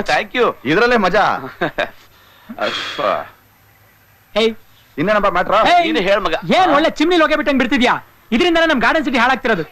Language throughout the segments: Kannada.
Thank you. ಇದ್ರಲ್ಲೇ ಮಜಾ. ಇನ್ನೇನಪ್ಪ ಮ್ಯಾಟ್ರ? ನೀನು ಹೇಳ ಮಗ. ಏನ್ ಒಳ್ಳೆ ಚಿಮ್ನಿ ಹೋಗಿ ಬಿಟ್ಟಂಗ್ ಬಿಡ್ತಿದ್ಯಾ? ಇದರಿಂದ ನಮ್ ಗಾರ್ಡನ್ ಸಿಟಿ ಹಾಳಾಗ್ತಿರೋದು.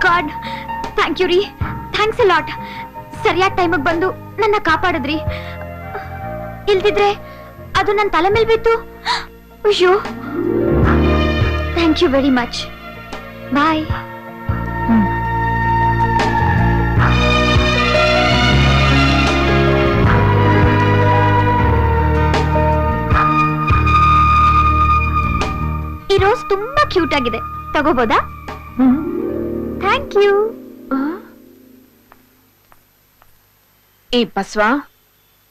ಗಾಡ್, ಥ್ಯಾಂಕ್ ಯು ರೀ. Thanks a lot. ಸರಿಯಾದ ಟೈಮಿಗೆ ಬಂದು ನನ್ನ ಕಾಪಾಡಿದ್ರಿ. ಇಲ್ದಿದ್ರೆ ಅದು ನನ್ನ ತಲೆ ಮೇಲೆ ಬಿತ್ತು. ಅಯ್ಯೋ, ಥ್ಯಾಂಕ್ ಯು ವೆರಿ ಮಚ್. ಬಾಯ್. ಈ ರೋಸ್ ತುಂಬಾ ಕ್ಯೂಟ್ ಆಗಿದೆ, ತಗೋಬೋದಾ? Thank you. ಏ ಬಸ್ವಾ,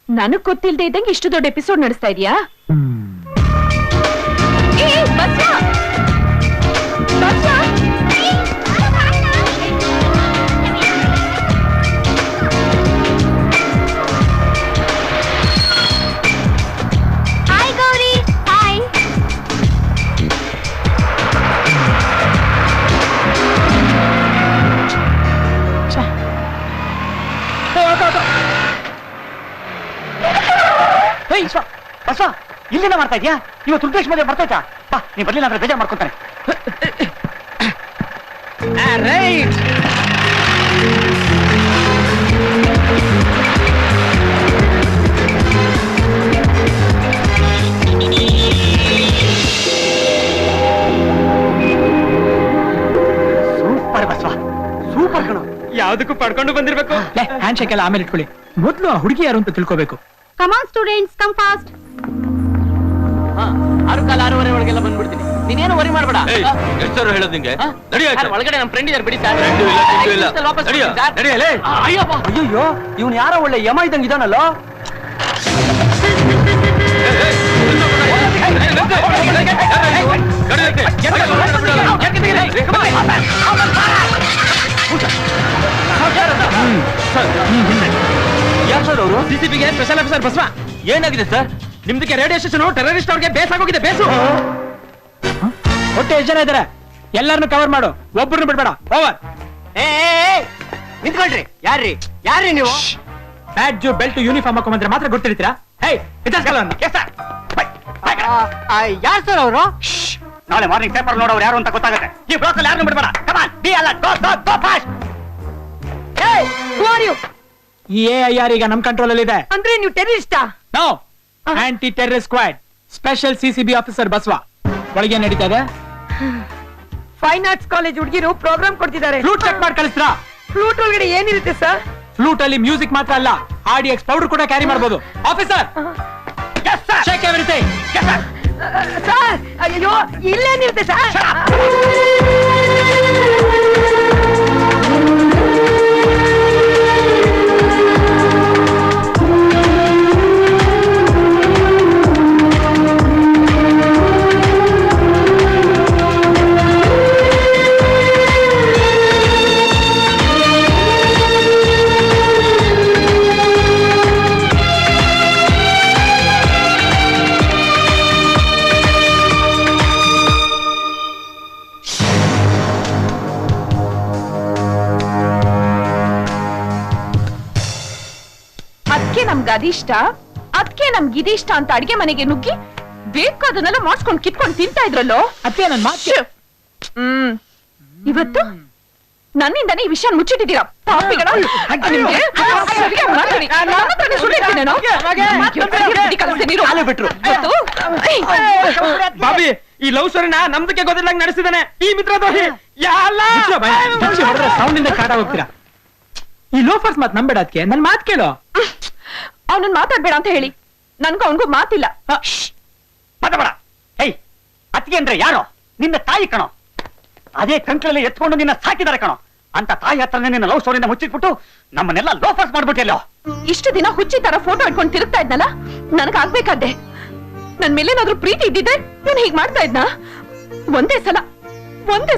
ನನಗ್ ಗೊತ್ತಿಲ್ದೆ ಇದ್ದಂಗೆ ಇಷ್ಟು ದೊಡ್ಡ ಎಪಿಸೋಡ್ ನಡೆಸ್ತಾ ಇದೀಯಾ? ಹಾಯ್ ಗೌರಿ. ಹಾಯ್. ಬಸ್ವ, ಇಲ್ಲಿಂದ ಮಾಡ್ತಾ ಇದ್ಯಾ? ಇವತ್ತು ರುದ್ರೇಶ್ ಮದುವೆ ಬರ್ತೈತಾ? ಬಾ, ನೀ ಬರ್ಲಿಲ್ಲ ಅಂದ್ರೆ ಬೇಜಾರ್ ಮಾಡ್ಕೊತಾನೆ. ಸೂಪರ್ ಬಸ್ವ, ಸೂಪರ್ ಕಣ. ಯಾವ್ದಕ್ಕೂ ಪಡ್ಕೊಂಡು ಬಂದಿರ್ಬೇಕು. ಹ್ಯಾಂಡ್ ಶೇಕ್ ಎಲ್ಲ ಆಮೇಲೆ ಇಟ್ಕೊಳ್ಳಿ. ಮೊದ್ಲು ಆ ಹುಡುಗಿ ಯಾರು ಅಂತ ತಿಳ್ಕೋಬೇಕು. Come on students, come fast. 6:15 ಒಳಗೆಲ್ಲ ಬಂದ್ಬಿಡ್ತೀನಿ. ನೀನೇನು ವರಿ ಮಾಡ್ಬೇಡ. ಎಷ್ಟು ಹೇಳೋದು ನಿಂಗೆ? ಒಳಗಡೆ ನಮ್ಮ ಫ್ರೆಂಡ್ ಇದಾರೆ, ಬಿಡಿ ಅಯ್ಯೋ, ಇವ್ನು ಯಾರೋ ಒಳ್ಳೆ ಯಮ ಇದ್ದಂಗೆ ಇದಾನಲ್ಲ. ಯಾರು ಸರ್ ಅವರು? ಸಿಸಿಬಿಗೆ ಸ್ಪೆಷಲ್ ಆಫೀಸರ್ ಬಸ್ವ. ಏನಾಗಿದೆ ಸರ್? ನಿಮ್ದಕ್ಕೆ ರೇಡಿಯೋ ಸ್ಟೇಷನ್ ಟೆರರಿಸ್ಟ್ ಅವ್ರಿಗೆ ಬೇಸಾಗೋಗಿದೆ. ಬೇಸು ಒಟ್ಟು ಎಷ್ಟು ಜನ ಇದಾರೆ? ಎಲ್ಲರನ್ನು ಕವರ್ ಮಾಡು, ಒಬ್ಬರನ್ನು ಬಿಡ್ಬೇಡ. ಓವರ್. ನಿಂತ್ಕೊಳ್ರಿ. ಯಾರ್ರಿ ನೀವು? ಬ್ಯಾಡ್ಜು ಬೆಲ್ಟ್ ಯೂನಿಫಾರ್ಮ್ ಹಾಕೊಂಡ್ರೆ ಮಾತ್ರ ಗೊತ್ತಿರ್ತೀರಾ? ಯಾರು ಸರ್ ಅವರು? ನಾಳೆ ಮಾರ್ನಿಂಗ್ ಪೇಪರ್ ನೋಡೋರು ಯಾರು ಅಂತ ಗೊತ್ತಾಗುತ್ತೆ. ಈ ಬ್ಲಾಕ್ ಯಾರನ್ನು ಬಿಡ್ಬೇಡ. ಈ AIR ಈಗ ನಮ್ ಕಂಟ್ರೋಲ್ ಅಲ್ಲಿ ಇದೆ. ಅಂದ್ರೆ ನೀವು ಟೆರರಿಸ್ಟಾ? No, anti terrorist squad, special CCB officer Basava. ಒಳಗೆ ನಡೀತಾ ಇದೆ. ಫೈನ್ ಆರ್ಟ್ಸ್ ಕಾಲೇಜ್ ಹುಡುಗಿರು ಪ್ರೋಗ್ರಾಮ್ ಕೊಡ್ತಿದ್ದಾರೆ. ಫ್ಲೂಟ್ ಚೆಕ್ ಮಾಡಿ ಕಳಿಸ್ರಾ? ಫ್ಲೂಟ್ ಒಳಗಡೆ ಏನಿರುತ್ತೆ ಸರ್? ಫ್ಲೂಟ್ ಅಲ್ಲಿ ಮ್ಯೂಸಿಕ್ ಮಾತ್ರ ಅಲ್ಲ, RDX ಪೌಡರ್ ಕೂಡ ಕ್ಯಾರಿ ಮಾಡಬಹುದು. Officer, check everything. ಸರ್, ಅಯ್ಯೋ, ಇಲ್ಲೇನಿರುತ್ತೆ ಸರ್? ಅದಿಷ್ಟ, ಅದಕ್ಕೆ ನಮ್ಗೆ ಇದಿಷ್ಟ ಅಂತ ಅಡ್ಗೆ ಮನೆಗೆ ನುಗ್ಗಿ ಬೇಕಾದನ್ನೆಲ್ಲ ಮಾಡ್ಸ್ಕೊಂಡು ಕಿತ್ಕೊಂಡು ತಿಂತಾ ಇದ್ರಲ್ಲೋ. ಅತ್ತೆ ನನ್ ಮಾತು. ಇವತ್ತು ನನ್ನಿಂದಾನೇ ಈ ವಿಷಯ ಮುಚ್ಚಿಟ್ಟಿದ್ದೀರಾ ಪಾಪಿಗಳ. ನಿಮ್ಗೆ ಸರಿಯಾಗಿ ಮಾತಾಡಿ. ನನ್ನ ಹತ್ರನೇ ಸುಳ್ಳು ಹೇಳ್ತೀನೇನೋ? ಬುದ್ಧಿ ಕಲಿಸ್ತೀನಿ ನೀರು. ಮತ್ತು ಬಾಬಿ ಈ ಲವ್ ಸ್ಟೋರಿನ ನಮ್ದಕ್ಕೆ ಗೊತ್ತಿಲ್ಲಂಗ್ ನಡೆಸಿದಾನೆ ಈ ಮಿತ್ರದ್ರೋಹಿ. ಸೌಂಡ್ ಇಂದ ಕಾಟ ಹೋಗ್ತೀರಾ. ಈ ಲೋಫರ್ಸ್ ಮಾತ್ ನಂಬೇಡ. ಅದಕ್ಕೆ ನನ್ ಮಾತ್ ಕೇಳು. ಅವನನ್ನ ಮಾತಾಡ್ಬೇಡ ಅಂತ ಹೇಳಿ. ನನ್ಗೂ ಅವನ್ಗೂ ಮಾತಿಲ್ಲ. ಮಾತಾಡ. ಏಯ್, ಅತ್ತಿಗೆ ಅಂದ್ರೆ ಯಾರೋ? ನಿನ್ನ ತಾಯಿ ಕಣೋ. ಅದೇ ಕಂಕಳಲ್ಲಿ ಎತ್ಕೊಂಡು ನಿನ್ನ ಸಾಕಿದಾರೆ ಕಣೋ. ಅಂತ ತಾಯಿ ಹತ್ರನೇ ನಿನ್ನ ಲವ್ ಸ್ಟೋರಿನ ಮುಚ್ಚಿಟ್ಬಿಟ್ಟು ನಮ್ಮನ್ನೆಲ್ಲ ಲೋಫರ್ಸ್ ಮಾಡ್ಬಿಟ್ಟಿಲ್ಲೋ. ಇಷ್ಟು ದಿನ ಹುಚ್ಚಿ ತರ ಫೋಟೋ ಇಟ್ಕೊಂಡು ತಿರುಗ್ತಾ ಇದ್ನಲ್ಲ, ನನಗಾಗ್ಬೇಕಾದ್ದೆ. ನನ್ ಮೇಲೇನಾದ್ರೂ ಪ್ರೀತಿ ಇದ್ದಿದ್ರೆ ನಾನು ಹೀಗ್ ಮಾಡ್ತಾ ಇದ್ನ? ಒಂದೇ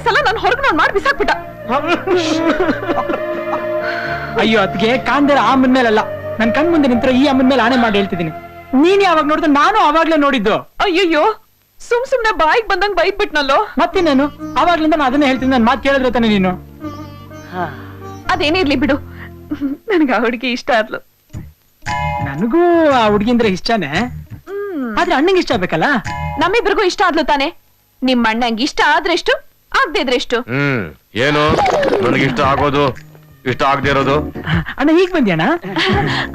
ಸಲ ನಾನು ಹೊರಗ್ ನೋಡ್ ಮಾಡಿ ಬಿಸಾಕ್ಬಿಟ್ಟ. ಅಯ್ಯೋ ಅದ್ಗೆ ಕಾಂದೇರ ಆ ಅಮ್ಮನ ಮೇಲಲ್ಲ, ನನ್ ಕಣ್ ಮುಂದೆ ನಿಂತಿರೋ ಈ ಅಮ್ಮನ ಮೇಲೆ ಆಣೆ ಮಾಡಿ ಹೇಳ್ತಿದ್ದೀನಿ. ನೀನ್ ಯಾವಾಗ ನೋಡಿದ್ರೆ ನಾನು ಅವಾಗ್ಲೇ ನೋಡಿದ್ದು. ಅಯ್ಯಯ್ಯೋ, ಸುಮ್ನೆ ಬಾಯಿಗೆ ಬಂದಂಗ್ ಬೈದ್ ಬಿಟ್ನಲ್ಲೋ. ಮತ್ತಿನ್ನೇನು, ಅವಾಗ್ಲಿಂದ ನಾನು ಅದನ್ನೇ ಹೇಳ್ತೀನಿ. ನನ್ ಮಾತು ಕೇಳಿದ್ರೆ ತಾನೆ ನೀನು. ಅದೇನೇ ಇರ್ಲಿ ಬಿಡು, ನನ್ಗ ಆ ಹುಡುಗಿ ಇಷ್ಟ ಆದ್ಲು. ನನಗೂ ಆ ಹುಡುಗಿಂದ್ರೆ ಇಷ್ಟನೇ, ಆದ್ರೆ ಅಣ್ಣಂಗೆ ಇಷ್ಟ ಆಗ್ಬೇಕಲ್ಲ. ನಮ್ಮಿಬ್ರಿಗೂ ಇಷ್ಟ ಆದ್ಲು ತಾನೆ. ನಿಮ್ ಅಣ್ಣಂಗೆ ಇಷ್ಟ ಆದ್ರೆಷ್ಟು, ಆಗದೆ ಇದ್ರೆಷ್ಟು? ಏನು ನನಗಿಷ್ಟ ಆಗೋದು, ಇಷ್ಟ ಆಗದೆ ಇರೋದು? ಅಣ್ಣ ಈಗ ಬಂದ್ಯಾಣ?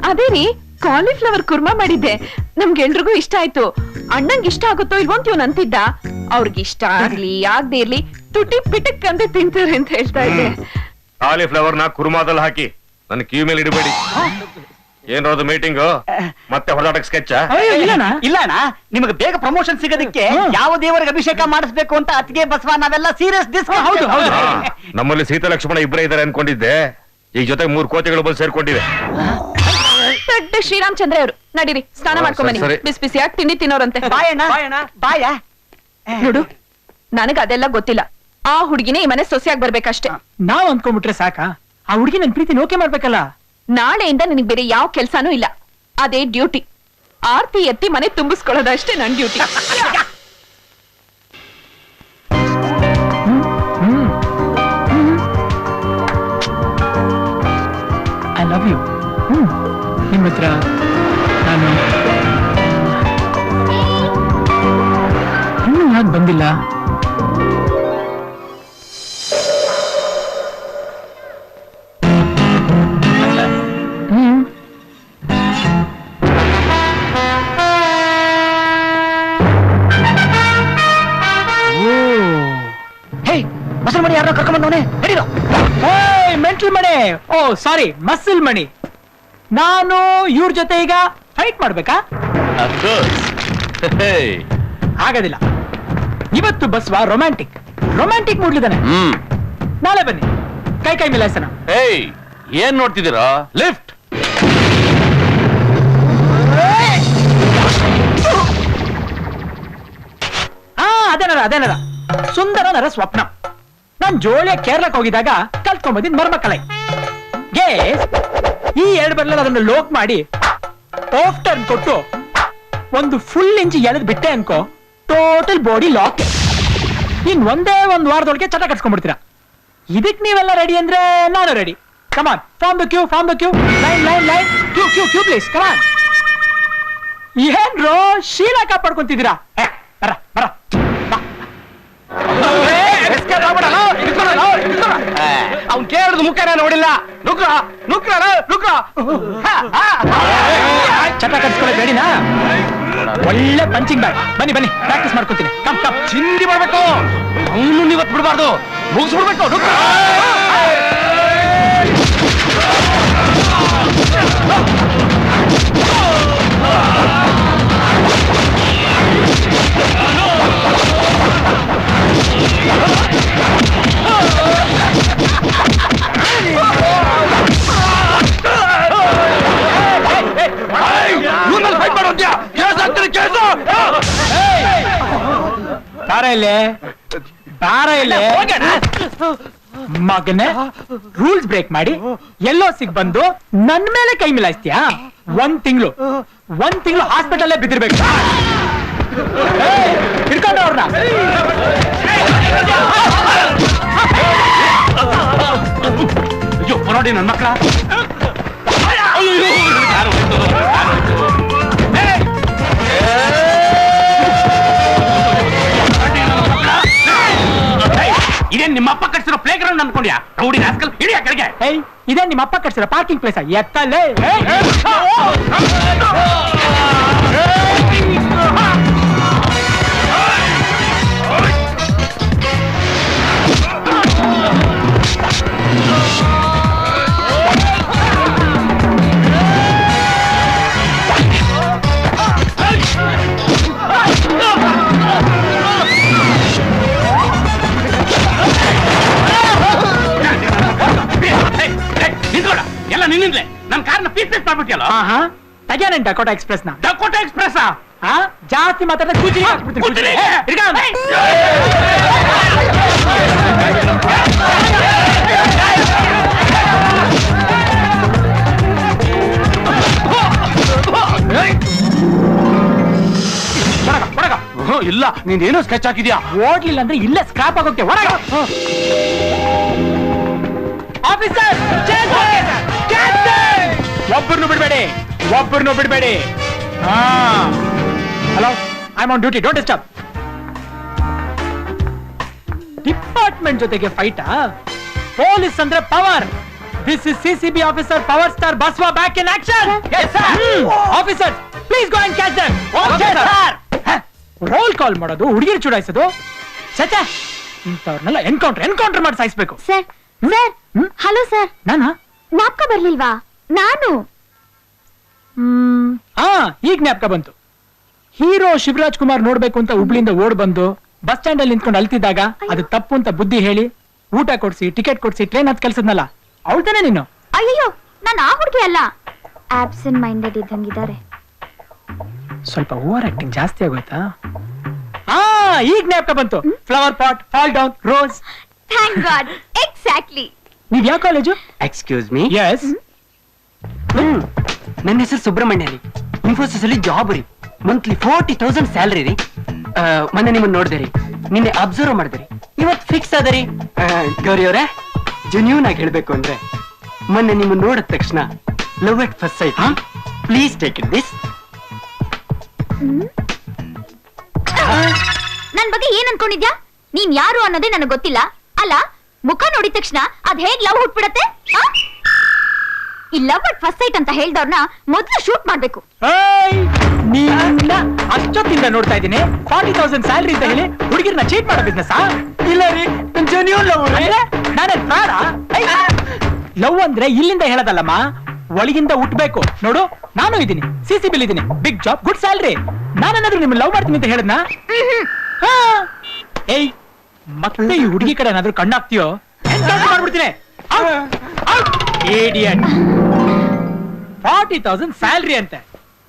ಅದೇ ರೀ, ಕಾಲಿಫ್ಲವರ್ ಕುರ್ಮಾ ಮಾಡಿದ್ದೆ. ನಮ್ಗೆಲ್ರಿಗೂ ಇಷ್ಟ ಆಯ್ತು. ಅಣ್ಣಂಗೆ ಇಷ್ಟ ಆಗುತ್ತೋ ಇಲ್ವೋ ಅಂತ ಇವ್ನು ಅಂತಿದ್ದ. ಅವ್ರಿಗೆ ಇಷ್ಟ ಆಗ್ಲಿ ಆಗದೆ ಇರ್ಲಿ ತುಟಿ ಪಿಟಕ್ ಅಂತ ತಿಂತಾರೆ ಅಂತ ಹೇಳ್ತಾ ಇದ್ದೆ. ಕಾಲಿಫ್ಲವರ್ ನ ಕುರ್ಮಾದಲ್ಲಿ ಹಾಕಿ ನನ್ನ ಕಿವಿ ಮೇಲೆ ಇಡಬೇಡಿ. ಏನ್ರದು ಮೀಟಿಂಗ್ ಮತ್ತೆ ಹೊರದಾಟಕ್ ಸ್ಕೆಚ್? ಇಲ್ಲ, ನಿಮಗೆ ಬೇಗ ಪ್ರಮೋಷನ್ ಸಿಗೋದಕ್ಕೆ ಯಾವ ದೇವರಿಗೆ ಅಭಿಷೇಕ ಮಾಡಿಸ್ಬೇಕು ಅಂತ ಅತ್ತಿಗೆ ಬಸವ ನಾವೆಲ್ಲ ಸೀರಿಯಸ್ ಡಿಸ್ಕಸ್. ಹೌದು ಹೌದು. ನಮ್ಮಲ್ಲಿ ಸೀತಾ ಲಕ್ಷ್ಮಣ ಇಬ್ಬರೇ ಇದಾರೆ ಅನ್ಕೊಂಡಿದ್ದೆ. ಈಗ ಜೊತೆ 3 ಕೋತಿಗಳು ಬಂದು ಸೇರ್ಕೊಂಡಿವೆ. ದೊಡ್ಡ ಶ್ರೀರಾಮಚಂದ್ರ ಅವರು. ನಡೀರಿ, ಸ್ನಾನ ಮಾಡ್ಕೊಂಬನ್ನಿ. ಸರಿ. ಬಿಸಿ ಬಿಸಿಯಾಗಿ ತಿಂಡಿ ತಿನ್ನೋರಂತೆ. ಬಾಯ ನೋಡು, ನನಗ ಅದೆಲ್ಲ ಗೊತ್ತಿಲ್ಲ. ಆ ಹುಡುಗಿನೇ ಈ ಮನೆ ಸೊಸೆಯಾಗಿ ಬರ್ಬೇಕಷ್ಟೇ. ನಾವ್ ಅಂದ್ಕೊಂಡ್ಬಿಟ್ರೆ ಸಾಕ? ಆ ಹುಡುಗಿ ನನ್ ಪ್ರೀತಿ ನೋಕೆ ಮಾಡ್ಬೇಕಲ್ಲ. ನಾಳೆಯಿಂದ ನಿನಗೆ ಬೇರೆ ಯಾವ ಕೆಲ್ಸಾನೂ ಇಲ್ಲ. ಅದೇ ಡ್ಯೂಟಿ. ಆರ್ತಿ ಎತ್ತಿ ಮನೆ ತುಂಬಿಸ್ಕೊಳ್ಳೋದಷ್ಟೇ ನನ್ ಡ್ಯೂಟಿ. I love you. ನಿಮ್ಮ ಹತ್ರ ನಾನು ಇನ್ನೂ ಯಾಕೆ ಬಂದಿಲ್ಲ? ಮಸಲ್ ಮಣಿ ಯಾರೋ ಕರ್ಕೊಂಡ್ಬಂದವನೆ. ನಡೀರೋ. ಮೆಂಟಲ್ ಮಣಿ. ಓ ಸಾರಿ, ಮಸಲ್ ಮಣಿ. ನಾನು ಇವ್ರ ಜೊತೆ ಈಗ ಫೈಟ್ ಮಾಡ್ಬೇಕಾ? ಆಗೋದಿಲ್ಲ. ಇವತ್ತು ಬಸ್ವಾ ರೊಮ್ಯಾಂಟಿಕ್ ಮೂಡ್ಲಿದ್ದಾನೆ. ನಾಳೆ ಬನ್ನಿ, ಕೈ ಮಿಲಾಯಿಸೋಣ. ಏನ್ ನೋಡ್ತಿದ್ದೀರಾ? ಲಿಫ್ಟ್. ಅದೇನದ ಸುಂದರ ನರ ಸ್ವಪ್ನ. ನಾನ್ ಜೋಳಿಯ ಕೇರಳಕ್ಕೆ ಹೋಗಿದಾಗ ಕಲ್ತ್ಕೊಂಡ್ಬಂದಿದ್ ಮರ್ಮಕ್ಕಳೈ. ಈ 2 ಬರ್ಲಲ್ಲಿ ಅದನ್ನ ಲೋಕ್ ಮಾಡಿ ಆಫ್ ಟರ್ನ್ ಕೊಟ್ಟು ಒಂದು ಫುಲ್ ಇಂಚ್ ಎಳೆದ್ ಬಿಟ್ಟೆ ಅನ್ಕೋ, ಟೋಟಲ್ ಬಾಡಿ ಲಾಕ್. ಇನ್ ಒಂದೇ 1 ವಾರದೊಳಗೆ ಚಟ ಕಟ್ಸ್ಕೊಂಡ್ಬಿಡ್ತೀರಾ. ಇದಕ್ ನೀವೆಲ್ಲ ರೆಡಿ ಅಂದ್ರೆ ನಾನು ready. Come on, form the queue. Line queue please, come on. ಏನ್ರೋ ಶೀಲ ಕಾಪಾಡ್ಕೊಂತಿದ್ದೀರಾ? ಬರ ಅವ್ನ್ ಕೇಳಿದ ಮುಖನ ನೋಡಿಲ್ಲ. ನುಗ್ರ ಚಟ ಕಟ್ಸ್ಕೊಳ್ಳೋ ಬೇಡಿನಾ? ಒಳ್ಳೆ ಪಂಚಿಂಗ್ ಬ್ಯಾಗ್. ಬನ್ನಿ ಪ್ರಾಕ್ಟೀಸ್ ಮಾಡ್ಕೊತೀನಿ. ಕಮ್ ಚಿಂದಿ ಮಾಡ್ಬೇಕು. ಅವನು ಇವತ್ತು ಬಿಡಬಾರ್ದು, ಮುಗಿಸ್ಬಿಡ್ಬೇಕು. ಮಗನೇ, ರೂಲ್ಸ್ ಬ್ರೇಕ್ ಮಾಡಿ ಎಲ್ಲೋ ಸಿಗ್ ಬಂದು ನನ್ ಮೇಲೆ ಕೈ ಮಿಲಾಯಿಸ್ತೀಯಾ? 1 ತಿಂಗಳು ಹಾಸ್ಪಿಟಲ್ಲೇ ಬಿದ್ದಿರ್ಬೇಕು. ಹಿಡ್ಕೊಂಡು ಅವ್ರನ್ನ. ನೋಡಿ ನನ್ ಮಕ್ಕಳ. ಇದೇನ್ ನಿಮ್ಮಪ್ಪ ಕಟ್ಸಿರೋ ಪ್ಲೇ ಗ್ರೌಂಡ್ ಅನ್ಕೊಂಡ್ಯಾ? ರೌಡಿ ರಾಸ್ಕಲ್ ಹಿಡಿಯ ಕೆಳಗೆ. ಏಯ್ ಇದೇ ನಿಮ್ಮ ಅಪ್ಪ ಕಟ್ಸಿರೋ ಪಾರ್ಕಿಂಗ್ ಪ್ಲೇಸ್ ಎತ್ತಲ್ಲೇ. ಎಲ್ಲ ನಿನ್ನಿಂದಲೇ ನನ್ನ ಕಾರ್ನ ಪೀಸ್ ಪೀಸ್ ಮಾಡ್ಬಿಟ್ಟಿಯಲ್ಲ. ತಗ್ಯಾನ ಡಕೋಟಾ ಎಕ್ಸ್ಪ್ರೆಸ್ ನ. ಡಕೋಟಾ ಎಕ್ಸ್ಪ್ರೆಸ್ ಜಾಸ್ತಿ ಮಾತಾಡಿದ್ರೆ ಕೂಚಿಗೆ ಹಾಕ್ಬಿಡ್ತೀನಿ. ಇಲ್ಲ ನೀನೇನೋ ಸ್ಕೆಚ್ ಹಾಕಿದ್ಯಾ. ಓಡ್ಲಿಲ್ಲ ಅಂದ್ರೆ ಇಲ್ಲೇ ಸ್ಕ್ರಾಪ್ ಆಗೋಕೆ. ಹೊರಗ ಆಫೀಸರ್, ಒಬ್ಬರನ್ನು ಬಿಡಬೇಡಿ. Hello, I am on duty, don't disturb. Department ಜೊತೆಗೆ ಫೈಟಾ? ಪೊಲೀಸ್ ಅಂದ್ರೆ power. This is CCB officer power star Basava back in action. Officer please go and catch them. Okay sir. Roll call ಮಾಡೋದು, ಹುಡುಗಿರು ಚುಡಾಯಿಸೋದು, ಸತ್ಯ ಇಂಥವ್ರನ್ನೆಲ್ಲ ಎನ್ಕೌಂಟರ್ ಮಾಡಿ ಸಾಯಿಸ್ಬೇಕು. Sir hello sir. ನಾನಾ? ಜ್ಞಾಪಕ ಬರ್ಲಿಲ್ವಾ? ನಾನು ಈಗ ಜ್ಞಾಪಕ ಬಂತು. ಹೀರೋ ಶಿವರಾಜ್ ಕುಮಾರ್ ನೋಡ್ಬೇಕು ಅಂತ ಹುಬ್ಳಿಯಿಂದ ಓಡ್ ಬಂದು ಬಸ್ ಸ್ಟ್ಯಾಂಡ್ ಅಲ್ಲಿ ನಿಂತ್ಕೊಂಡು ಅಲ್ತಿದ್ದಾಗ ಅದು ತಪ್ಪು ಅಂತ ಬುದ್ಧಿ ಹೇಳಿ ಊಟ ಕೊಡ್ಸಿ ಟಿಕೆಟ್ ಕೊಡ್ಸಿ ಟ್ರೈನ್ ಹತ್ ಕಳ್ಸದ್ನಲ್ಲ, ಅವಳ್ತಾನೆ ನೀನು? ಅಯ್ಯೋ, ನಾನು ಆ ಹುಡುಗಿ ಅಲ್ಲ. ಆಬ್ಸೆಂಟ್ ಮೈಂಡೆಡ್ ಇದ್ದಂಗಿದ್ದಾರೆ. ಸ್ವಲ್ಪ ಓವರ್ ಆಕ್ಟಿಂಗ್ ಜಾಸ್ತಿ ಆಗೋಯ್ತಾ? ಈಗ ಜ್ಞಾಪಕ ಬಂತು. Flower pot, fall down, rose. Thank god. Exactly. ನೀವ್ ಯಾವ ಕಾಲೇಜು? Excuse me. ಎಸ್. ನನ್ನ ಹೆಸರು ಸುಬ್ರಹ್ಮಣ್ಯ ರೀ. ಇನ್ಫೋಸಿಸ್ ಅಲ್ಲಿ ಜಾಬ್ ರೀ. ಮಂತ್ಲಿ 40,000 ಸ್ಯಾಲರಿ ರೀ. ಮೊನ್ನೆ ನಿಮ್ಮನ್ನ ನೋಡ್ದೆ ರೀ, ನಿನ್ನೆ ಅಬ್ಸರ್ವ್ ಮಾಡಿದೆ ರೀ, ಇವತ್ತು ಫಿಕ್ಸ್ ಅದ ರೀ. ಗೌರಿ ಅವರೇ, ಜೆನ್ಯೂನ್ ಆಗಿ ಹೇಳ್ಬೇಕು ಅಂದ್ರೆ ಮೊನ್ನೆ ನಿಮ್ಮನ್ನ ನೋಡಿದ ತಕ್ಷಣ love at first sight. Please take it this. ನನ್ ಬಗ್ಗೆ ಏನ್ ಅನ್ಕೊಂಡಿದ್ಯಾ? ನೀನ್ ಯಾರು ಅನ್ನೋದೇ ನನಗೆ ಗೊತ್ತಿಲ್ಲ. ಅಲ್ಲ, ಮುಖ ನೋಡಿದ ತಕ್ಷಣ ಅದ್ ಹೇಗ್ ಲವ್ ಹುಟ್ಬಿಡತ್ತೆ? ಈ ಲವ್ ಅಟ್ ಫಸ್ಟ್ ಸೈಟ್ ಅಂತ ಹೇಳ್ದವ್ರನ್ನ ಮೊದ್ಲು ಶೂಟ್ ಮಾಡ್ಬೇಕು. ಅಷ್ಟೊತ್ತಿಂದ ನೋಡ್ತಾ ಇದ್ದೀನಿ. 40,000 ಸ್ಯಾಲರಿ ಅಂತ ಹೇಳಿ ಹುಡುಗಿರ್ನ ಚೀಟ್ ಮಾಡೋ ಬಿಸ್ನೆಸ್? ಇಲ್ಲ ರೀ, ಜೆನ್ಯೂನ್ ಲವ್. ನಾನೇ ಬೇಡ. ಲವ್ ಅಂದ್ರೆ ಇಲ್ಲಿಂದ ಹೇಳೋದಲ್ಲಮ್ಮ, ಒಳಗಿಂದ ಹುಟ್ಬೇಕು. ನೋಡು, ನಾನು ಇದೀನಿ, ಸಿಸಿಬಿಲ್ ಇದೀನಿ, ಬಿಗ್ ಜಾಬ್, ಗುಡ್ ಸ್ಯಾಲರಿ. ನಾನೇನಾದ್ರೂ ನಿಮ್ ಲವ್ ಮಾಡ್ತೀನಿ ಅಂತ ಹೇಳದ್ನ? ಏಯ್, ಮತ್ತೆ ಈ ಹುಡುಗಿ ಕಡೆ ಏನಾದ್ರೂ ಕಣ್ಣಾಗ್ತೀಯೋ ಮಾಡ್ಬಿಡ್ತೀನಿ. 40,000 ಸ್ಯಾಲರಿ ಅಂತೆ.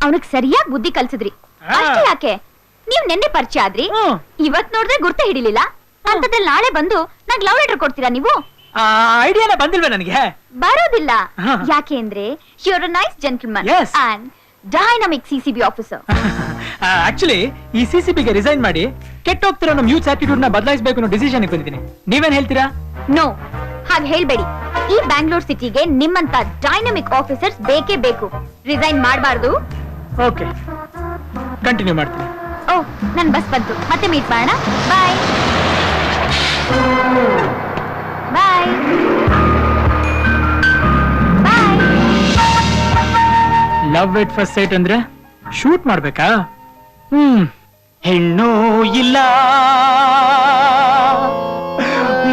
ಅವನಿಗೆ ಸರಿಯಾಗಿ ಬುದ್ಧಿ ಕಲ್ಸಿದ್ರಿ ಅಷ್ಟೇ. ಯಾಕೆ ನೀವ್ ನೆನ್ನೆ ಪರಿಚಯ ಆದ್ರಿ, ಇವತ್ ನೋಡಿದ್ರೆ ಗುರ್ತ ಹಿಡಿಲಿಲ್ಲ ಅಂತದ್ರಲ್ಲಿ ನಾಳೆ ಬಂದು ನಂಗೆ ಲವ್ ಲೆಟರ್ ಕೊಡ್ತೀರಾ ನೀವು? ಐಡಿಯಾನೇ ಬಂದಿಲ್ವೇ ನನಗೆ? ಬರೋದಿಲ್ಲ. ಯಾಕೆ ಅಂದ್ರೆ you are a nice gentleman and dynamic CCB officer. Actually ಈ ಸಿಸಿಬಿಗೆ ರಿಸೈನ್ ಮಾಡಿ ಕೆಟ್ಟೋಗ್ತಿರೋ ನಮ್ಮ ಯೂತ್ ಆಟಿಟ್ಯೂಡ್ ನ ಬದಲಾಯಿಸಬೇಕು ಅನ್ನೋ ಡಿಸಿಷನ್ ಬಂದಿದ್ದೀನಿ. ನೀವೇನ್ ಹೇಳ್ತೀರಾ? ನೋ, ಹಾಗೆ ಹೇಳ್ಬೇಡಿ. ಈ ಬ್ಯಾಂಗ್ಳೂರ್ ಸಿಟಿಗೆ ನಿಮ್ಮಂತ ಡೈನಾಮಿಕ್ ಆಫೀಸರ್ಸ್ ಬೇಕೇ ಬೇಕು. ರಿಸೈನ್ ಮಾಡಬಾರ್ದು. ಓಕೆ, ಕಂಟಿನ್ಯೂ ಮಾಡ್ತೀನಿ. ಓ, ನನ್ ಬಸ್ ಬಂತು, ಮತ್ತೆ ಮೀಟ್ ಮಾಡೋಣ. ಬಾಯ್ ಬಾಯ್ ಬಾಯ್. ಲವ್ ಎಟ್ ಫಸ್ಟ್ ಸೈಟ್ ಅಂದ್ರೆ ಶೂಟ್ ಮಾಡ್ಬೇಕಾ? ಹೆಣ್ಣು ಇಲ್ಲ,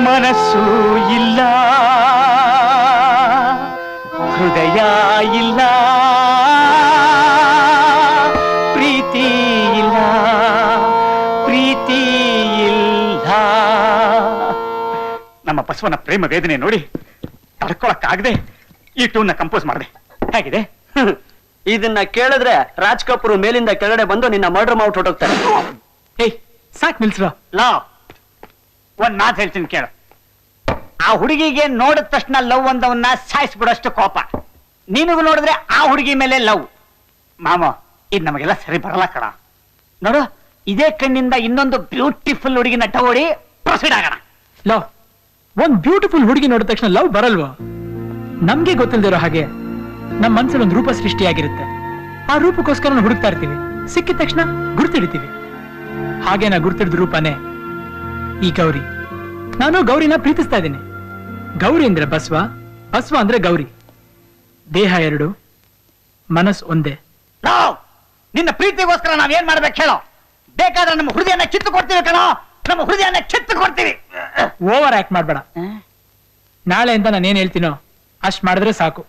ಮನಸ್ಸು ಇಲ್ಲ, ಹೃದಯ ಇಲ್ಲ, ಪ್ರೀತಿ ಇಲ್ಲ, ಪ್ರೀತಿ ಇಲ್ಲ. ನಮ್ಮ ಬಸವನ ಪ್ರೇಮ ವೇದನೆ ನೋಡಿ ತಡ್ಕೊಳಕ್ಕಾಗದೆ ಈ ಟ್ಯೂನ್ ಕಂಪೋಸ್ ಮಾಡಿದೆ. ಹೇಗಿದೆ? ಇದನ್ನ ಕೇಳಿದ್ರೆ ರಾಜ್ ಕಪೂರ್ ಮೇಲಿಂದ ಕೆಳಗಡೆ ಬಂದು ನಿನ್ನ ಮರ್ಡರ್ ಮಾಡಿ ಹೊರಟೋಗ್ತಾರೆ. ಏಯ್, ಸಾಕ್ ನಿಲ್ಸ್ರ. ಲಾ, ಒಂದ್ ಮಾತು ಹೇಳ್ತೀನಿ ಕೇಳು. ಆ ಹುಡುಗಿಗೆ ನೋಡಿದ ತಕ್ಷಣ ಲವ್ ಅಂದವನ್ನ ಸಾಯಿಸ್ಬಿಡೋಷ್ಟು ಕೋಪ ನಿನಗೂ ನೋಡಿದ್ರೆ ಆ ಹುಡುಗಿ ಮೇಲೆ ಲವ್. ಮಾಮ, ಇದು ನಮಗೆಲ್ಲ ಸರಿ ಬರಲ್ಲ ಕಣ. ನೋಡು, ಇದೇ ಕಣ್ಣಿಂದ ಇನ್ನೊಂದು ಬ್ಯೂಟಿಫುಲ್ ಹುಡುಗಿನ ಟವಡಿ ಪ್ರೊಸೀಡ್ ಆಗೋಣ. ಲವ್, ಒಂದ್ ಬ್ಯೂಟಿಫುಲ್ ಹುಡುಗಿ ನೋಡಿದ ತಕ್ಷಣ ಲವ್ ಬರಲ್ವಾ? ನಮ್ಗೆ ಗೊತ್ತಿಲ್ದಿರೋ ಹಾಗೆ ನಮ್ಮ ಮನ್ಸಲ್ಲಿ ಒಂದು ರೂಪ ಸೃಷ್ಟಿಯಾಗಿರುತ್ತೆ. ಆ ರೂಪಕ್ಕೋಸ್ಕರ ನಾವು ಹುಡುಕ್ತಾ ಇರ್ತೀವಿ. ಸಿಕ್ಕಿದ ತಕ್ಷಣ ಗುರ್ತಿಡ್ತೀವಿ. ಹಾಗೆ ನಾ ಗುರ್ತಿಡ್ದ ರೂಪನೇ ಈ ಗೌರಿ. ನಾನು ಗೌರಿನ ಪ್ರೀತಿಸ್ತಾ ಇದ್ದೀನಿ. ಗೌರಿ ಅಂದ್ರೆ ಬಸವ, ಬಸವ ಅಂದ್ರೆ ಗೌರಿ. ದೇಹ ಎರಡು, ಮನಸ್ಸು ಒಂದೇ. ನಿನ್ನ ಪ್ರೀತಿಗೋಸ್ಕರ ನಾವೇನ್ ಮಾಡ್ಬೇಕು ಹೇಳೋ? ಬೇಕಾದ್ರೆ ನಮ್ಮ ಹೃದಯನ ಕಿತ್ತು ಕೊಡ್ತೀವಿ ಕಣೋ, ನಮ್ಮ ಹೃದಯನ ಕಿತ್ತು ಕೊಡ್ತೀವಿ. ಓವರ್ ಆಕ್ಟ್ ಮಾಡ್ಬೇಡ. ನಾಳೆಯಿಂದ ನಾನು ಏನ್ ಹೇಳ್ತೀನೋ ಅಷ್ಟ್ ಮಾಡಿದ್ರೆ ಸಾಕು.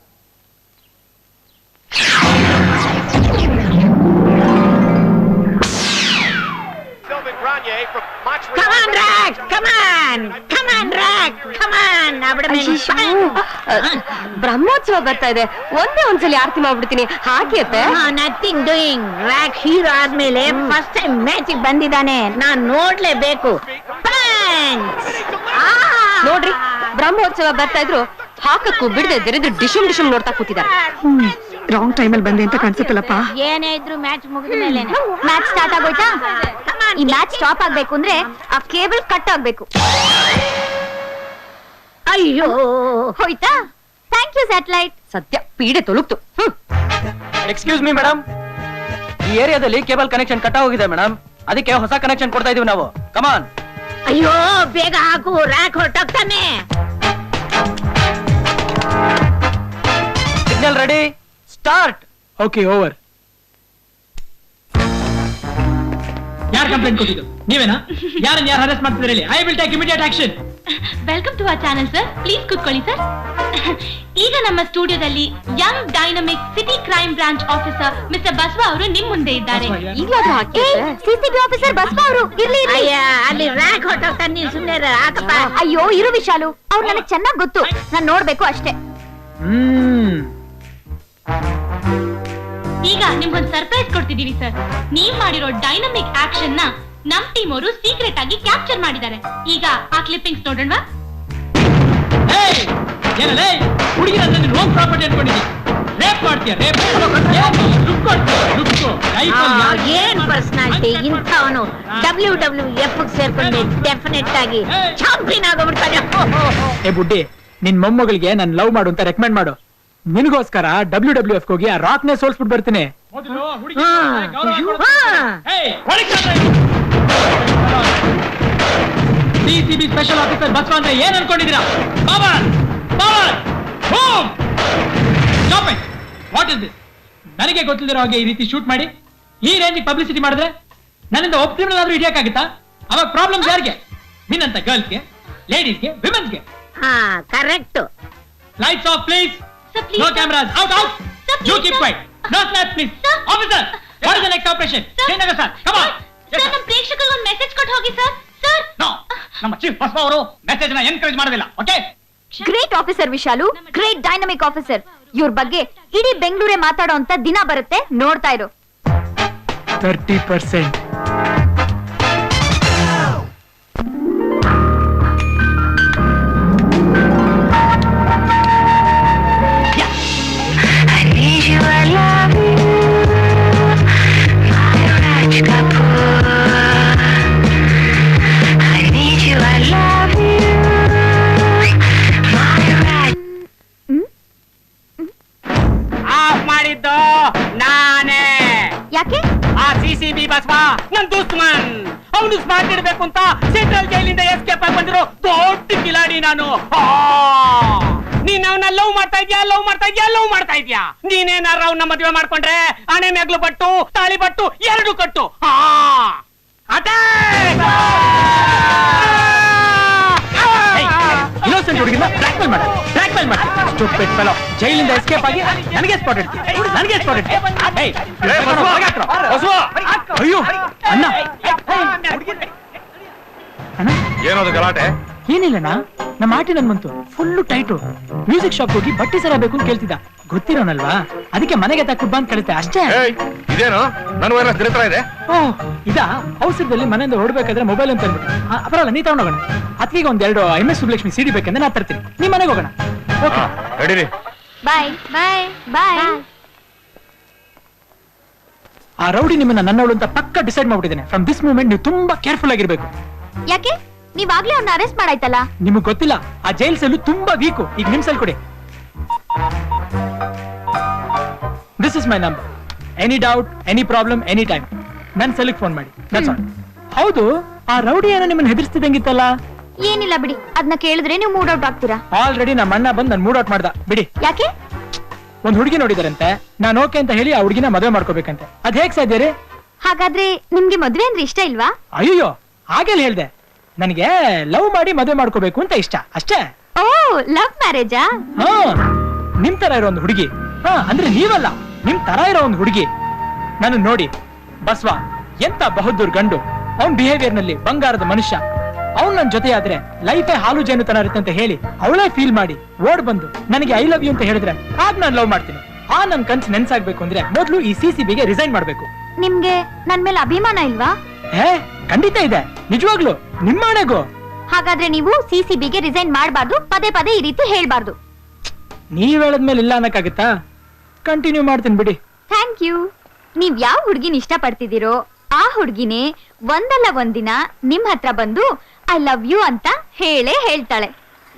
ಬ್ರಹ್ಮೋತ್ಸವ ಬರ್ತಾ ಇದೆ, ಒಂದ್ಸಲಿ ಆರತಿ ಮಾಡ್ಬಿಡ್ತೀನಿ. ಹಾಕಿ ನಥಿಂಗ್ ಡೂಯಿಂಗ್. ರ್ಯಾಕ್ ಹೀರೋ ಆದ್ಮೇಲೆ ಫಸ್ಟ್ ಟೈಮ್ ಮ್ಯಾಚ್ ಬಂದಿದ್ದಾನೆ, ನಾನ್ ನೋಡ್ಲೇಬೇಕು. ನೋಡ್ರಿ, ಬ್ರಹ್ಮೋತ್ಸವ ಬರ್ತಾ ಇದ್ರು ಹಾಕಕ್ಕೂ ಬಿಡದೆ ದೆರೆದು ಡಿಶಮ್ ಡಿಶಮ್ ನೋಡ್ತಾ ಕೂತಿದ್ದಾರೆ. ರಾಂಗ್ ಟೈಮಲ್ಲಿ ಬಂದೆ ಅಂತ ಕಾಣಿಸುತ್ತಲ್ಲಪ್ಪ. ಏನೇ ಇದ್ರು ಮ್ಯಾಚ್ ಮುಗಿದ ಮೇಲೆ. ಮ್ಯಾಚ್ ಸ್ಟಾರ್ಟ್ ಆಗೋಯ್ತಾ? ಈ ಮ್ಯಾಚ್ ಸ್ಟಾಪ್ ಆಗ್ಬೇಕು ಅಂದ್ರೆ ಆ ಕೇಬಲ್ ಕಟ್ ಆಗ್ಬೇಕು. ಅಯ್ಯೋ ಹೋಯ್ತಾ? Thank you satellite. ಸದ್ಯ ಪೀಡೆ ತೊಲಗ್ತು. ಎಕ್ಸ್ಕ್ಯೂಸ್ ಮೀ ಮೇಡಮ್, ಈ ಏರಿಯಾದಲ್ಲಿ ಕೇಬಲ್ ಕನೆಕ್ಷನ್ ಕಟ್ ಹೋಗಿದೆ ಮೇಡಮ್, ಅದಕ್ಕೆ ಹೊಸ ಕನೆಕ್ಷನ್ ಕೊಡ್ತಾ ಇದೀವಿ ನಾವು. ಕಮಾನ್. ಅಯ್ಯೋ ಬೇಗ ಹಾಕು, ರ್ಯಾಕ್ ಹೊರಟೋಗ್ತಾನೆ. Signal ready, start. Okay, over. ಯಾರು ಕಂಪ್ಲೇಂಟ್ ಕೊಟ್ಟಿದ್ದು? ನೀವೇನಾ? ಯಾರನ್ನ ಯಾರು ಅರೆಸ್ಟ್ ಮಾಡ್ತಿದ್ರೆ ಹೇಳಿ. I will take immediate action. Welcome to our channel sir. Please ಕೂತ್ಕೊಳ್ಳಿ ಸರ್. ಈಗ ನಮ್ಮ ಸ್ಟುಡಿಯೋದಲ್ಲಿ young dynamic city crime branch officer mister Basava ಅವರು ನಿಮ್ ಮುಂದೆ ಇದ್ದಾರೆ. ಈಗಲಾದ್ರೂ ಹಾಕಿ. ಸಿಸಿಬಿ ಆಫೀಸರ್ ಬಸವ ಅವರು ಇರ್ಲಿ ಇರ್ಲಿ. ಅಯ್ಯ ಅಲ್ಲಿ ರ್ಯಾಕ್ ಹೊರಟೋಗ್ತಾನೆ, ನೀನ್ ಸುಮ್ಮನೆ ಹಾಕಪ್ಪ. ಅಯ್ಯೋ ಇರು ವಿಶಾಲು, ಅವ್ರು ನನಗೆ ಚೆನ್ನಾಗ್ ಗೊತ್ತು, ನಾನ್ ನೋಡ್ಬೇಕು ಅಷ್ಟೇ. ಈಗ ನಿಮ್ಗೊಂದು ಸರ್ಪ್ರೈಸ್ ಕೊಡ್ತಿದೀವಿ ಸರ್. ನೀವ್ ಮಾಡಿರೋ ಡೈನಮಿಕ್ ಆಕ್ಷನ್ ನ ನಮ್ ಟೀಮ್ ಅವರು ಸೀಕ್ರೆಟ್ ಆಗಿ ಕ್ಯಾಪ್ಚರ್ ಮಾಡಿದ್ದಾರೆ. ಈಗ ಆ ಕ್ಲಿಪ್ಪಿಂಗ್ಸ್ ನೋಡೋಣ. ಏನಲ್ಲೇ ಹುಡುಗಿರ ರೋಂಗ್ ಪ್ರಾಪರ್ಟಿ ಅನ್ಕೊಂಡಿದ್ದೀನಿ. ರೇಪ್ ಮಾಡ್ತೀಯ? ರೇಪ್ ಏನ್ ಪರ್ಸನಾಲಿಟಿ ಇಂಥವನು. WWF ಸೇರ್ಕೊಂಡು ಡೆಫಿನೆಟ್ ಆಗಿ ಚಾಂಪಿಯನ್ ಆಗೋಗ್ಬಿಡ್ತಾನೆ. ಏ ಬುಡ್ಡಿ, ನಿನ್ ಮೊಮ್ಮಗಳಿಗೆ ನಾನು ಲವ್ ಮಾಡು ಅಂತ ರೆಕಮೆಂಡ್ ಮಾಡು. ನಿನಗೋಸ್ಕರ WWF ಹೋಗಿ ಆ ರಾಕ್ನೇ ಸೋಲ್ಸ್ಬಿಟ್ಟು ಬರ್ತೀನಿ. ಸಿಸಿಬಿ ಸ್ಪೆಷಲ್ ಆಫೀಸರ್ ಬಸವ ಅಂದ್ರೆ ಏನ್ ಅನ್ಕೊಂಡಿದ್ದೀರಾ? What is this? ನನಗೆ ಗೊತ್ತಿಲ್ಲದಿರೋ ಹಾಗೆ ಈ ರೀತಿ ಶೂಟ್ ಮಾಡಿ ಈ ರೇಂಜ್ ಪಬ್ಲಿಸಿಟಿ ಮಾಡಿದ್ರೆ ನನ್ನಿಂದ ಒಬ್ಬ ಕ್ರಿಮಿನಲ್ ಆದ್ರೂ ಹಿಡಿಯಕ್ಕಾಗುತ್ತಾ? ಅವಾಗ ಪ್ರಾಬ್ಲಮ್ ಯಾರಿಗೆ? ನಿನ್ನಂತ ಗರ್ಲ್ಸ್ಗೆ, ಲೇಡೀಸ್ಗೆ, ವಿಮೆನ್ಸ್ಗೆ. Correct. Lights off please. Sir, please. No cameras. Out, out. Sir, You please, keep sir. quiet. No snaps, please. Sir. Officer, what is the next operation? Srinagar, sir. Come on. Sir, ನಮ್ಮ ಪ್ರೇಕ್ಷಕರಿಗೆ ಒಂದು ಮೆಸೇಜ್ ಕೊಟ್ಟು ಹೋಗಿ ಸರ್. ಸರ್, ನಮ್ಮ ಚೀಫ್ ಬಸವ ಅವರು ಮೆಸೇಜ್ ನ ಎನ್ಕರೇಜ್ ಮಾಡೋದಿಲ್ಲ. Okay, great officer Vishal, great dynamic officer. ಇವ್ರ ಬಗ್ಗೆ ಇಡೀ ಬೆಂಗಳೂರೇ ಮಾತಾಡೋ ಅಂತ ದಿನ ಬರುತ್ತೆ, ನೋಡ್ತಾ ಇರು. 30%. ಮಾಡಿದ್ದು ನಾನೇ. ಯಾಕೆ? ಆ ಸಿಸಿಬಿ ಬಸವ ನನ್ ದುಶ್ಮನ್. ಅವನು ಸ್ಮಾರ್ಟ್ ಇಡಬೇಕು ಅಂತ ಸೆಂಟ್ರಲ್ ಜೈಲಿಂದ ಎಸ್ಕೇಪ್ ಆಗಿ ಬಂದಿರೋ ದೊಡ್ಡ ಕಿಲಾಡಿ ನಾನು. ನೀನ್ ಅವನ ಲವ್ ಮಾಡ್ತಾ ಇದ್ಯಾ? ನೀನೇನಾರ ಅವನ್ನ ಮದುವೆ ಮಾಡ್ಕೊಂಡ್ರೆ ಹಣೆ ಮೇಗ್ಲು ಬಟ್ಟು ತಾಳಿ ಬಟ್ಟು ಎರಡು ಕಟ್ಟು. ಇನ್ನೊಂದ್ಸಲ ಹುಡುಗಿನ ಬ್ಲಾಕ್ ಮೇಲ್ ಮಾಡಿ ಸ್ಟೂಪಿಡ್ ಫೆಲೋ. ಜೈಲಿಂದ ಎಸ್ಕೇಪ್ ಆಗಿ ನನಗೆ ಸ್ಪಾಟ್ ಇಡ್ತೀನಿ. ಅಯ್ಯೋ ಅಣ್ಣ, ಏನದು ಗಲಾಟೆ? ಏನಿಲ್ಲಣ್ಣ, ನಮ್ಮ ಆಟಿ ನನ್ ಬಂತು ಫುಲ್ಲು ಟೈಟು. ಮ್ಯೂಸಿಕ್ ಶಾಪ್ ಹೋಗಿ ಬಟ್ಟೆ ಸರ ಬೇಕು ಅಂತ ಕೇಳ್ತಿದ್ದ. ಗೊತ್ತಿರೋನಲ್ವಾ, ಅದಕ್ಕೆ ಮನೆಗೆ ತಕ್ಕೊಟ್ ಬಂದ್ ಕಳಿತೆ ಅಷ್ಟೇ. ಇದೇನು ನನ್ನ ವೈರಸ್ ತಿರುತ್ತಾ ಇದೆ? ಓಹ್ ಇದಾ? ಔಷಧದಲ್ಲಿ ಮನೆಯಿಂದ ಹೊರಡ್ಬೇಕಾದ್ರೆ ಮೊಬೈಲ್ ಅಂತ ಪರವಾಗಿಲ್ಲ, ನೀ ತಗೊಂಡೋಗೋಣ. ಅದಕ್ಕೆ ಒಂದೆರಡು MS ಸುಬ್ಲಕ್ಷ್ಮಿ CD ಬೇಕಂದ್ರೆ ನಾ ತರ್ತೀನಿ. ನೀ ಮನೆಗೆ ಹೋಗೋಣ. ರೆಡಿ. ಬಾಯ್ ಬಾಯ್ ಬಾಯ್. ಆ ರೌಡಿ ನಿಮ್ಮನ್ನ ನನ್ನವಳು ಅಂತ ಪಕ್ಕ ಡಿಸೈಡ್ ಮಾಡ್ಬಿಟ್ಟಿದ್ದೇನೆ. ಫ್ರಮ್ ದಿಸ್ ಮೂಮೆಂಟ್ ನೀವು ತುಂಬಾ ಕೇರ್ಫುಲ್ ಆಗಿರ್ಬೇಕು. ಯಾಕೆ? ನೀವಾಗ್ಲೇ ಅವ್ನ ಅರೆಸ್ಟ್ ಮಾಡಾಯ್ತಲ್ಲ. ನಿಮಗ್ ಗೊತ್ತಿಲ್ಲ, ಆ ಜೈಲ್ ಸೆಲ್ ತುಂಬಾ ವೀಕು. ಈಗ ನಿಮ್ ಸೆಲ್ ಕೊಡಿ. This is my number. Any doubt, any problem, any time ನನ್ ಸೆಲ್ಗೆ ಫೋನ್ ಮಾಡಿ. ಹೌದು, ಆ ರೌಡಿ ಏನೋ ನಿಮ್ಮನ್ನ ಹೆದರ್ಸ್ತಿದಂಗಿತ್ತಲ್ಲ? ಏನಿಲ್ಲ ಬಿಡಿ, ಅದನ್ನ ಕೇಳಿದ್ರೆ ನೀವು ಮೂಡ್ ಔಟ್ ಆಗ್ತೀರಾ. ಆಲ್ರೆಡಿ ನಮ್ಮ ಅಣ್ಣ ಬಂದ್ ನನ್ ಮೂಡ್ ಔಟ್ ಮಾಡ್ದ ಬಿಡಿ. ಯಾಕೆ? ಒಂದ್ ಹುಡುಗಿ ನೋಡಿದಾರಂತೆ, ನಾನ್ ಓಕೆ ಅಂತ ಹೇಳಿ ಆ ಹುಡುಗಿನ ಮದುವೆ ಮಾಡ್ಕೋಬೇಕಂತೆ. ಅದ್ ಹೇಗ್ ಸಾಧ್ಯ ರೀ? ಹಾಗಾದ್ರೆ ನಿಮ್ಗೆ ಮದ್ವೆ ಅಂದ್ರೆ ಇಷ್ಟ ಇಲ್ವಾ? ಅಯ್ಯೋ ಹಾಗೆಲ್ಲ ಹೇಳ್ದೆ, ನನಗೆ ಲವ್ ಮಾಡಿ ಮದುವೆ ಮಾಡ್ಕೋಬೇಕು ಅಂತ ಇಷ್ಟ ಅಷ್ಟೇ. ಓ, ಲವ್ ಮ್ಯಾರೇಜಾ? ಹಾ, ನಿಮ್ ತರ ಇರೋ ಒಂದು ಹುಡುಗಿ, ಹಾ ಅಂದ್ರೆ ನೀವಲ್ಲ, ನಿಮ್ ತರ ಇರೋ ಒಂದು ಹುಡುಗಿ ನನ್ನ ನೋಡಿ, ಬಸ್ವ ಎಂತ ಬಹದ್ದೂರ್ ಗಂಡು, ಅವನ್ ಬಿಹೇವಿಯರ್ ನಲ್ಲಿ ಬಂಗಾರದ ಮನುಷ್ಯ, ಅವ್ನ್ ನನ್ ಜೊತೆ ಆದ್ರೆ ಲೈಫೇ ಹಾಲು ಜೇನು ತರ ಇರುತ್ತೆ ಅಂತ ಹೇಳಿ ಅವಳೇ ಫೀಲ್ ಮಾಡಿ ಓಡ್ ಬಂದು ನನಗೆ ಐ ಲವ್ ಯು ಅಂತ ಹೇಳಿದ್ರೆ ಆಗ ನಾನ್ ಲವ್ ಮಾಡ್ತೀನಿ. ಆ ನನ್ ಕನ್ಸು ನೆನ್ಸಾಗ್ಬೇಕು ಅಂದ್ರೆ ಮೊದ್ಲು ಈ CCBಗೆ ರಿಸೈನ್ ಮಾಡ್ಬೇಕು. ನಿಮ್ಗೆ ನನ್ ಮೇಲೆ ಅಭಿಮಾನ ಇಲ್ವಾ? ಖಂಡಿತ ಇದೆ, ನಿಜವಾಗ್ಲು ನಿಮ್ಮನೆಗೂ. ಹಾಗಾದ್ರೆ ನೀವು CCBಗೆ ರಿಸೈನ್ ಮಾಡಬಾರ್ದು, ಪದೇ ಪದೇ ಈ ರೀತಿ ಹೇಳ್ಬಾರ್ದು. ನೀವ್ ಹೇಳದ್ಮೇಲೆ ಇಲ್ಲ ಅನ್ನಕ್ಕಾಗತ್ತಾ? ಕಂಟಿನ್ಯೂ ಮಾಡ್ತೀನಿ ಬಿಡಿ. Thank you. ನೀವ್ ಯಾವ ಹುಡ್ಗಿನ ಇಷ್ಟ ಪಡ್ತಿದ್ದೀರೋ ಆ ಹುಡ್ಗಿನೇ ಒಂದಲ್ಲ ಒಂದಿನ ನಿಮ್ ಹತ್ರ ಬಂದು ಐ ಲವ್ ಯು ಅಂತ ಹೇಳೇ ಹೇಳ್ತಾಳೆ,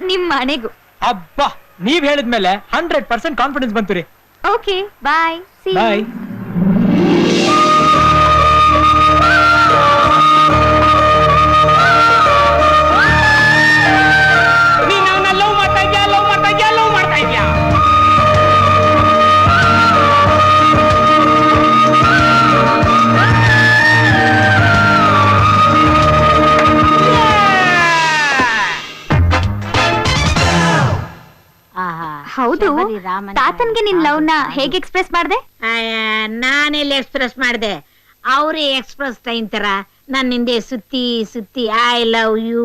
ನಿಮ್ ಮನೆಗೂ. ಅಬ್ಬಾ, ನೀವ್ ಹೇಳಿದ್ಮೇಲೆ 100% ಕಾನ್ಫಿಡೆನ್ಸ್ ಬಂತು ರೀ. ಓಕೆ, ಬಾಯ್. ಬಾಯ್. ನೀನ್ ಅವನ್ನ ಲವ್ ಮಾಡ್ತಾ ಇದ್ಯಾ? ಹೌದು, ತಾತನ್ಗೆ ನಿನ್ ಲವ್ ನ ಹೇಗೆ ಎಕ್ಸ್ಪ್ರೆಸ್ ಮಾಡ್ದೆ? ನಾನೆಲ್ಲಿ ಎಕ್ಸ್ಪ್ರೆಸ್ ಮಾಡ್ದೆ, ಅವ್ರೇ ಎಕ್ಸ್ಪ್ರೆಸ್ ಟೈಂತರ ನನ್ನ ಹಿಂದೆ ಸುತ್ತಿ ಸುತ್ತಿ ಐ ಲವ್ ಯು.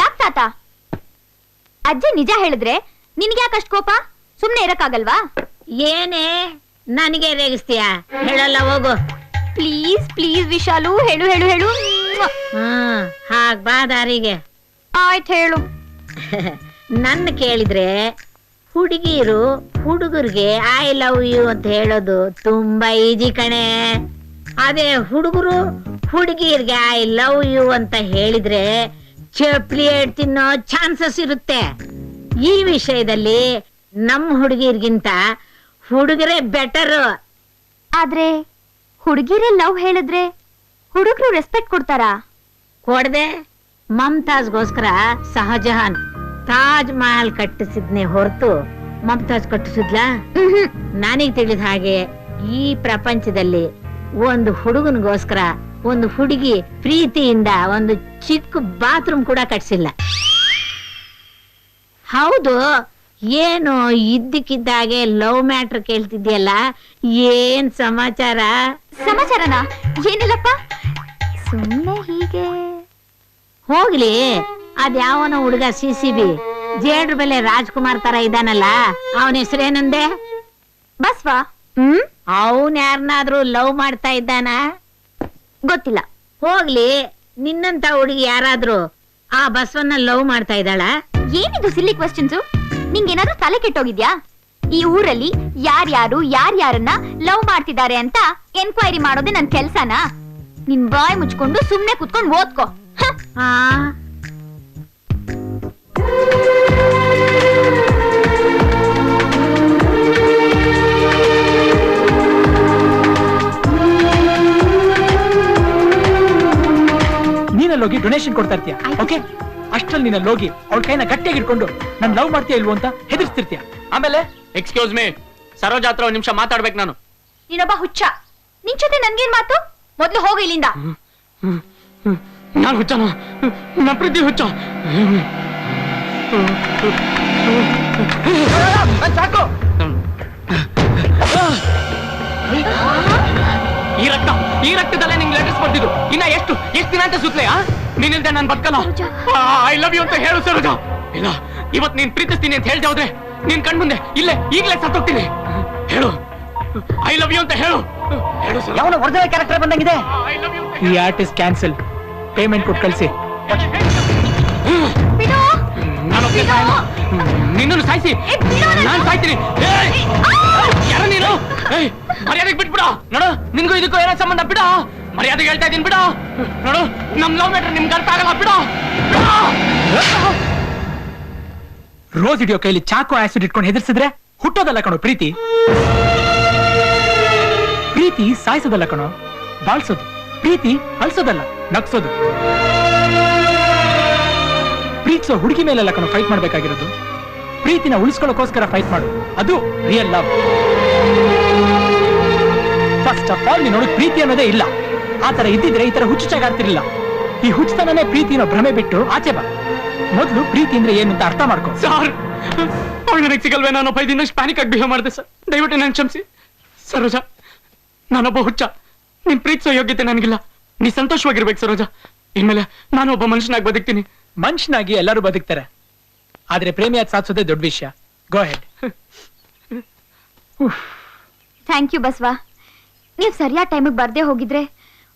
ಯಾಕ್ ತಾತ? ಅಜ್ಜಿ ನಿಜ ಹೇಳಿದ್ರೆ ನಿನ್ಗೆ ಯಾಕಷ್ಟು ಕೋಪ? ಸುಮ್ನೆ ಇರಕ್ಕಾಗಲ್ವಾ? ಏನೇ ನನಗೆ ರೇಗಿಸ್ತೀಯ? ಹೇಳಲ್ಲ, ಹೋಗು ಪ್ಲೀಸ್ ಪ್ಲೀಸ್ ವಿಶಾಲು, ಹೇಳು ಹೇಳು ಹೇಳು. ಹಾಗ್ ಬಾ ದಾರಿಗೆ. ಆಯ್ತು, ಹೇಳು. ನನ್ನ ಕೇಳಿದ್ರೆ ಹುಡುಗಿರು ಹುಡುಗರಿಗೆ ಐ ಲವ್ ಯು ಅಂತ ಹೇಳೋದು ತುಂಬಾ ಈಜಿ ಕಣೆ. ಅದೇ ಹುಡುಗರು ಹುಡುಗಿರ್ಗೆ ಐ ಲವ್ ಯು ಅಂತ ಹೇಳಿದ್ರೆ ಚಪ್ಲಿ ತಿನ್ನೋ ಚಾನ್ಸಸ್ ಇರುತ್ತೆ. ಈ ವಿಷಯದಲ್ಲಿ ನಮ್ಮ ಹುಡುಗಿರ್ಗಿಂತ ಹುಡುಗರೇ ಬೆಟರ್. ಆದ್ರೆ ಹುಡುಗಿರೇ ಲವ್ ಹೇಳಿದ್ರೆ ಹುಡುಗರು ರೆಸ್ಪೆಕ್ಟ್ ಕೊಡ್ತಾರಾ? ಕೊಡದೆ ಮಮತಾಜ್ಗೋಸ್ಕರ ಶಹಜಹಾನ್ ತಾಜ್ ಮಹಲ್ ಕಟ್ಟಿಸಿದ್ನೆ ಹೊರತು ಮಮತಾಜ್ ಕಟ್ಟಿಸಿದ್ಲಾ? ನನಗ್ ತಿಳಿದ ಹಾಗೆ ಈ ಪ್ರಪಂಚದಲ್ಲಿ ಒಂದು ಹುಡುಗನಿಗೋಸ್ಕರ ಒಂದು ಹುಡುಗಿ ಪ್ರೀತಿಯಿಂದ ಒಂದು ಚಿಕ್ಕ ಬಾತ್ರೂಮ್ ಕೂಡ ಕಟ್ಸಿಲ್ಲ. ಹೌದು, ಏನು ಇದ್ದಕ್ಕಿದ್ದಾಗೆ ಲವ್ ಮ್ಯಾಟ್ರ್ ಕೇಳ್ತಿದ್ಯಲ್ಲ, ಏನ್ ಸಮಾಚಾರ? ಸಮಾಚಾರನಾ? ಏನಿಲ್ಲಪ್ಪ, ಸುಮ್ಮನೆ ಹೀಗೆ. ಹೋಗ್ಲಿ, ಅದ್ಯಾವನೋ ಹುಡುಗ CCB ಜೇಡ್ರ ಬೆಲೆ ರಾಜ್ಕುಮಾರ್ ತರ ಇದಾನಲ್ಲ, ಅವನ ಹೆಸರೇನಂದೆ? ಬಸ್ವಾ. ಅವನ್ ಯಾರನ್ನಾದ್ರೂ ಲವ್ ಮಾಡ್ತಾ ಇದ್ದಾನ? ಗೊತ್ತಿಲ್ಲ. ಹೋಗ್ಲಿ, ನಿನ್ನಂತ ಹುಡುಗಿ ಯಾರಾದ್ರೂ ಆ ಬಸ್ವನ್ನ ಲವ್ ಮಾಡ್ತಾ ಇದ್ದಾಳ? ಏನಿದು ಸಿಲ್ಲಿ ಕ್ವೆಶ್ಚನ್ಸು? ನಿಂಗೇನಾದ್ರೂ ತಲೆ ಕೆಟ್ಟೋಗಿದ್ಯಾ? ಈ ಊರಲ್ಲಿ ಯಾರ್ಯಾರು ಯಾರ್ಯಾರನ್ನ ಲವ್ ಮಾಡ್ತಿದ್ದಾರೆ ಅಂತ ಎನ್ಕ್ವೈರಿ ಮಾಡೋದೇ ನನ್ ಕೆಲ್ಸನಾ? ನಿನ್ ಬಾಯ್ ಮುಚ್ಕೊಂಡು ಸುಮ್ನೆ ಕುತ್ಕೊಂಡು ಓದ್ಕೋ. ನೀನಲ್ಲೋಗಿ ಡೊನೇಷನ್ ಕೊಡ್ತಾ ಇರ್ತೀಯ, ಓಕೆ? ಅಷ್ಟ್ರಲ್ಲಿ ನೀನಲ್ಲೋಗಿ ಅವಳ ಕೈನ ಗಟ್ಟಿಯಾಗಿ ಇಟ್ಕೊಂಡು ನನ್ ಲವ್ ಮಾಡ್ತೀಯ ಇಲ್ವೋ ಅಂತ ಹೆದರ್ಸ್ತಿರ್ತೀಯ. ಆಮೇಲೆ ಎಕ್ಸ್ಕ್ಯೂಸ್ ಮೀ, ಸರೋಜಾ ಹತ್ರ ಒಂದ್ ನಿಮಿಷ ಮಾತಾಡ್ಬೇಕು ನಾನು. ನೀನೊಬ್ಬ ಹುಚ್ಚ, ನಿನ್ ಜೊತೆ ನನ್ಗೇನ್ ಮಾತು? ಮೊದ್ಲು ಹೋಗು ಇಲ್ಲಿಂದ. ನಾನು ಹುಚ್ಚನ? ನನ್ನ ಪ್ರೀತಿ ಹುಚ್ಚ? ಸಾಕು. ಈ ರಕ್ತದಲ್ಲೇ ನಿಂಗೆ ಲೆಟರ್ಸ್ ಬರ್ತಿದ್ದು. ಇನ್ನ ಎಷ್ಟು ದಿನ ಅಂತ ಸುತ್ತಲೇ? ನೀನಿಲ್ದೆ ನಾನು ಬದುಕಲ್ಲ. ಐ ಲವ್ ಯು ಅಂತ ಹೇಳು ಸರೋಜಾ. ಇಲ್ಲ, ಇವತ್ ನೀನ್ ಪ್ರೀತಿಸ್ತೀನಿ ಅಂತ ಹೇಳ್ದೆ ಹೋದ್ರೆ ನೀನ್ ಕಣ್ಮುಂದೆ ಈಗಲೇ ಸತ್ತೋಗ್ತೀನಿ. ಹೇಳು, ಐ ಲವ್ ಯು ಅಂತ ಹೇಳು. ಯಾವ ಒರಿಜಿನಲ್ ಕ್ಯಾರೆಕ್ಟರ್ ಬಂದಂಗಿದೆ. ಈ ಆರ್ಟಿಸ್ಟ್ ಕ್ಯಾನ್ಸಲ್, ಪೇಮೆಂಟ್ ಕೊಟ್ಟು ಕಳಿಸಿ. ನಿನ್ನನ್ನು ಸಾಯಿಸಿ ನಾನು ಸಾಯ್ತೀನಿ. ಯಾರ ನೀನು? ಮರ್ಯಾದೆಗೆ ಬಿಟ್ಬಿಡ. ನೋಡು, ನಿನ್ಗೂ ಇದಕ್ಕೂ ಏನೋ ಸಂಬಂಧ? ಬಿಡ, ಮರ್ಯಾದೆಗೆ ಹೇಳ್ತಾ ಇದೀನಿ, ಬಿಡ. ನೋಡು, ನಮ್ ಲವ್ ಮ್ಯಾಟರ್ ನಿಮ್ಗೆ ಅರ್ಥ ಆಗಲ್ಲ, ಬಿಡ. ರೋಸ್ ಹಿಡಿಯೋ ಕೈಲಿ ಚಾಕು ಆಸಿಡ್ ಇಟ್ಕೊಂಡು ಹೆದರ್ಸಿದ್ರೆ ಹುಟ್ಟೋದಲ್ಲ ಕಣೋ ಪ್ರೀತಿ. ಪ್ರೀತಿ ಸಾಯಿಸೋದಲ್ಲ ಕಣೋ, ಬಾಳ್ಸೋದು. ಪ್ರೀತಿ ಅಲ್ಸೋದಲ್ಲ, ನಗ್ಸೋದು. ಪ್ರೀತಿಸೋ ಹುಡುಗಿ ಮೇಲೆಲ್ಲ ಕಣ ಫೈಟ್ ಮಾಡ್ಬೇಕಾಗಿರೋದು. ಪ್ರೀತಿನ ಉಳಿಸ್ಕೊಳ್ಳೋಕೋಸ್ಕರ ಫೈಟ್ ಮಾಡು, ಅದು real love. First of all ನೀನು ಪ್ರೀತಿ ಅನ್ನೋದೇ ಇಲ್ಲ. ಆ ತರ ಇದ್ದಿದ್ರೆ ಈ ತರ ಹುಚ್ಚುಚ್ಚಾಗಾಡ್ತಿರ್ಲಿಲ್ಲ. ಈ ಹುಚ್ಚತನನೇ ಪ್ರೀತಿನ ಭ್ರಮೆ ಬಿಟ್ಟು ಆಚೆ ಬಾ. ಮೊದಲು ಪ್ರೀತಿ ಅಂದ್ರೆ ಏನು ಅಂತ ಅರ್ಥ ಮಾಡ್ಕೊ. ಸರ್, ಅವಳು ನನಗೆ ಸಿಗಲ್ವೇ? ನಾನು 5 ದಿನ ಪ್ಯಾನಿಕ್ ಆಗಿ ಬಿಹೇವ್ ಮಾಡಿದೆ ಸರ್. ದಯವಿಟ್ಟು ನಾನು ಕ್ಷಮಿಸಿ. ಸರೋಜಾ, ನಾನೊಬ್ಬ ಹುಚ್ಚ. ನಿನ್ ಪ್ರೀತಿಸೋ ಯೋಗ್ಯತೆ ನನಗಿಲ್ಲ. ನೀ ಸಂತೋಷವಾಗಿರ್ಬೇಕು ಸರೋಜಾ. ಇನ್ಮೇಲೆ ನಾನು ಒಬ್ಬ ಮನುಷ್ಯನಾಗಿ ಬದುಕ್ತೀನಿ. ಮನುಷ್ಯನಾಗಿ ಎಲ್ಲರೂ ಬದುಕ್ತಾರೆ, ಆದ್ರೆ ಪ್ರೇಮಿಯಾಗಿ ಸಾಧಿಸೋದೇ ದೊಡ್ಡ ವಿಷಯ. Go ahead. Thank you Basava. ನೀವು ಸರಿಯಾದ ಟೈಮಿಗೆ ಬರ್ದೇ ಹೋಗಿದ್ರೆ,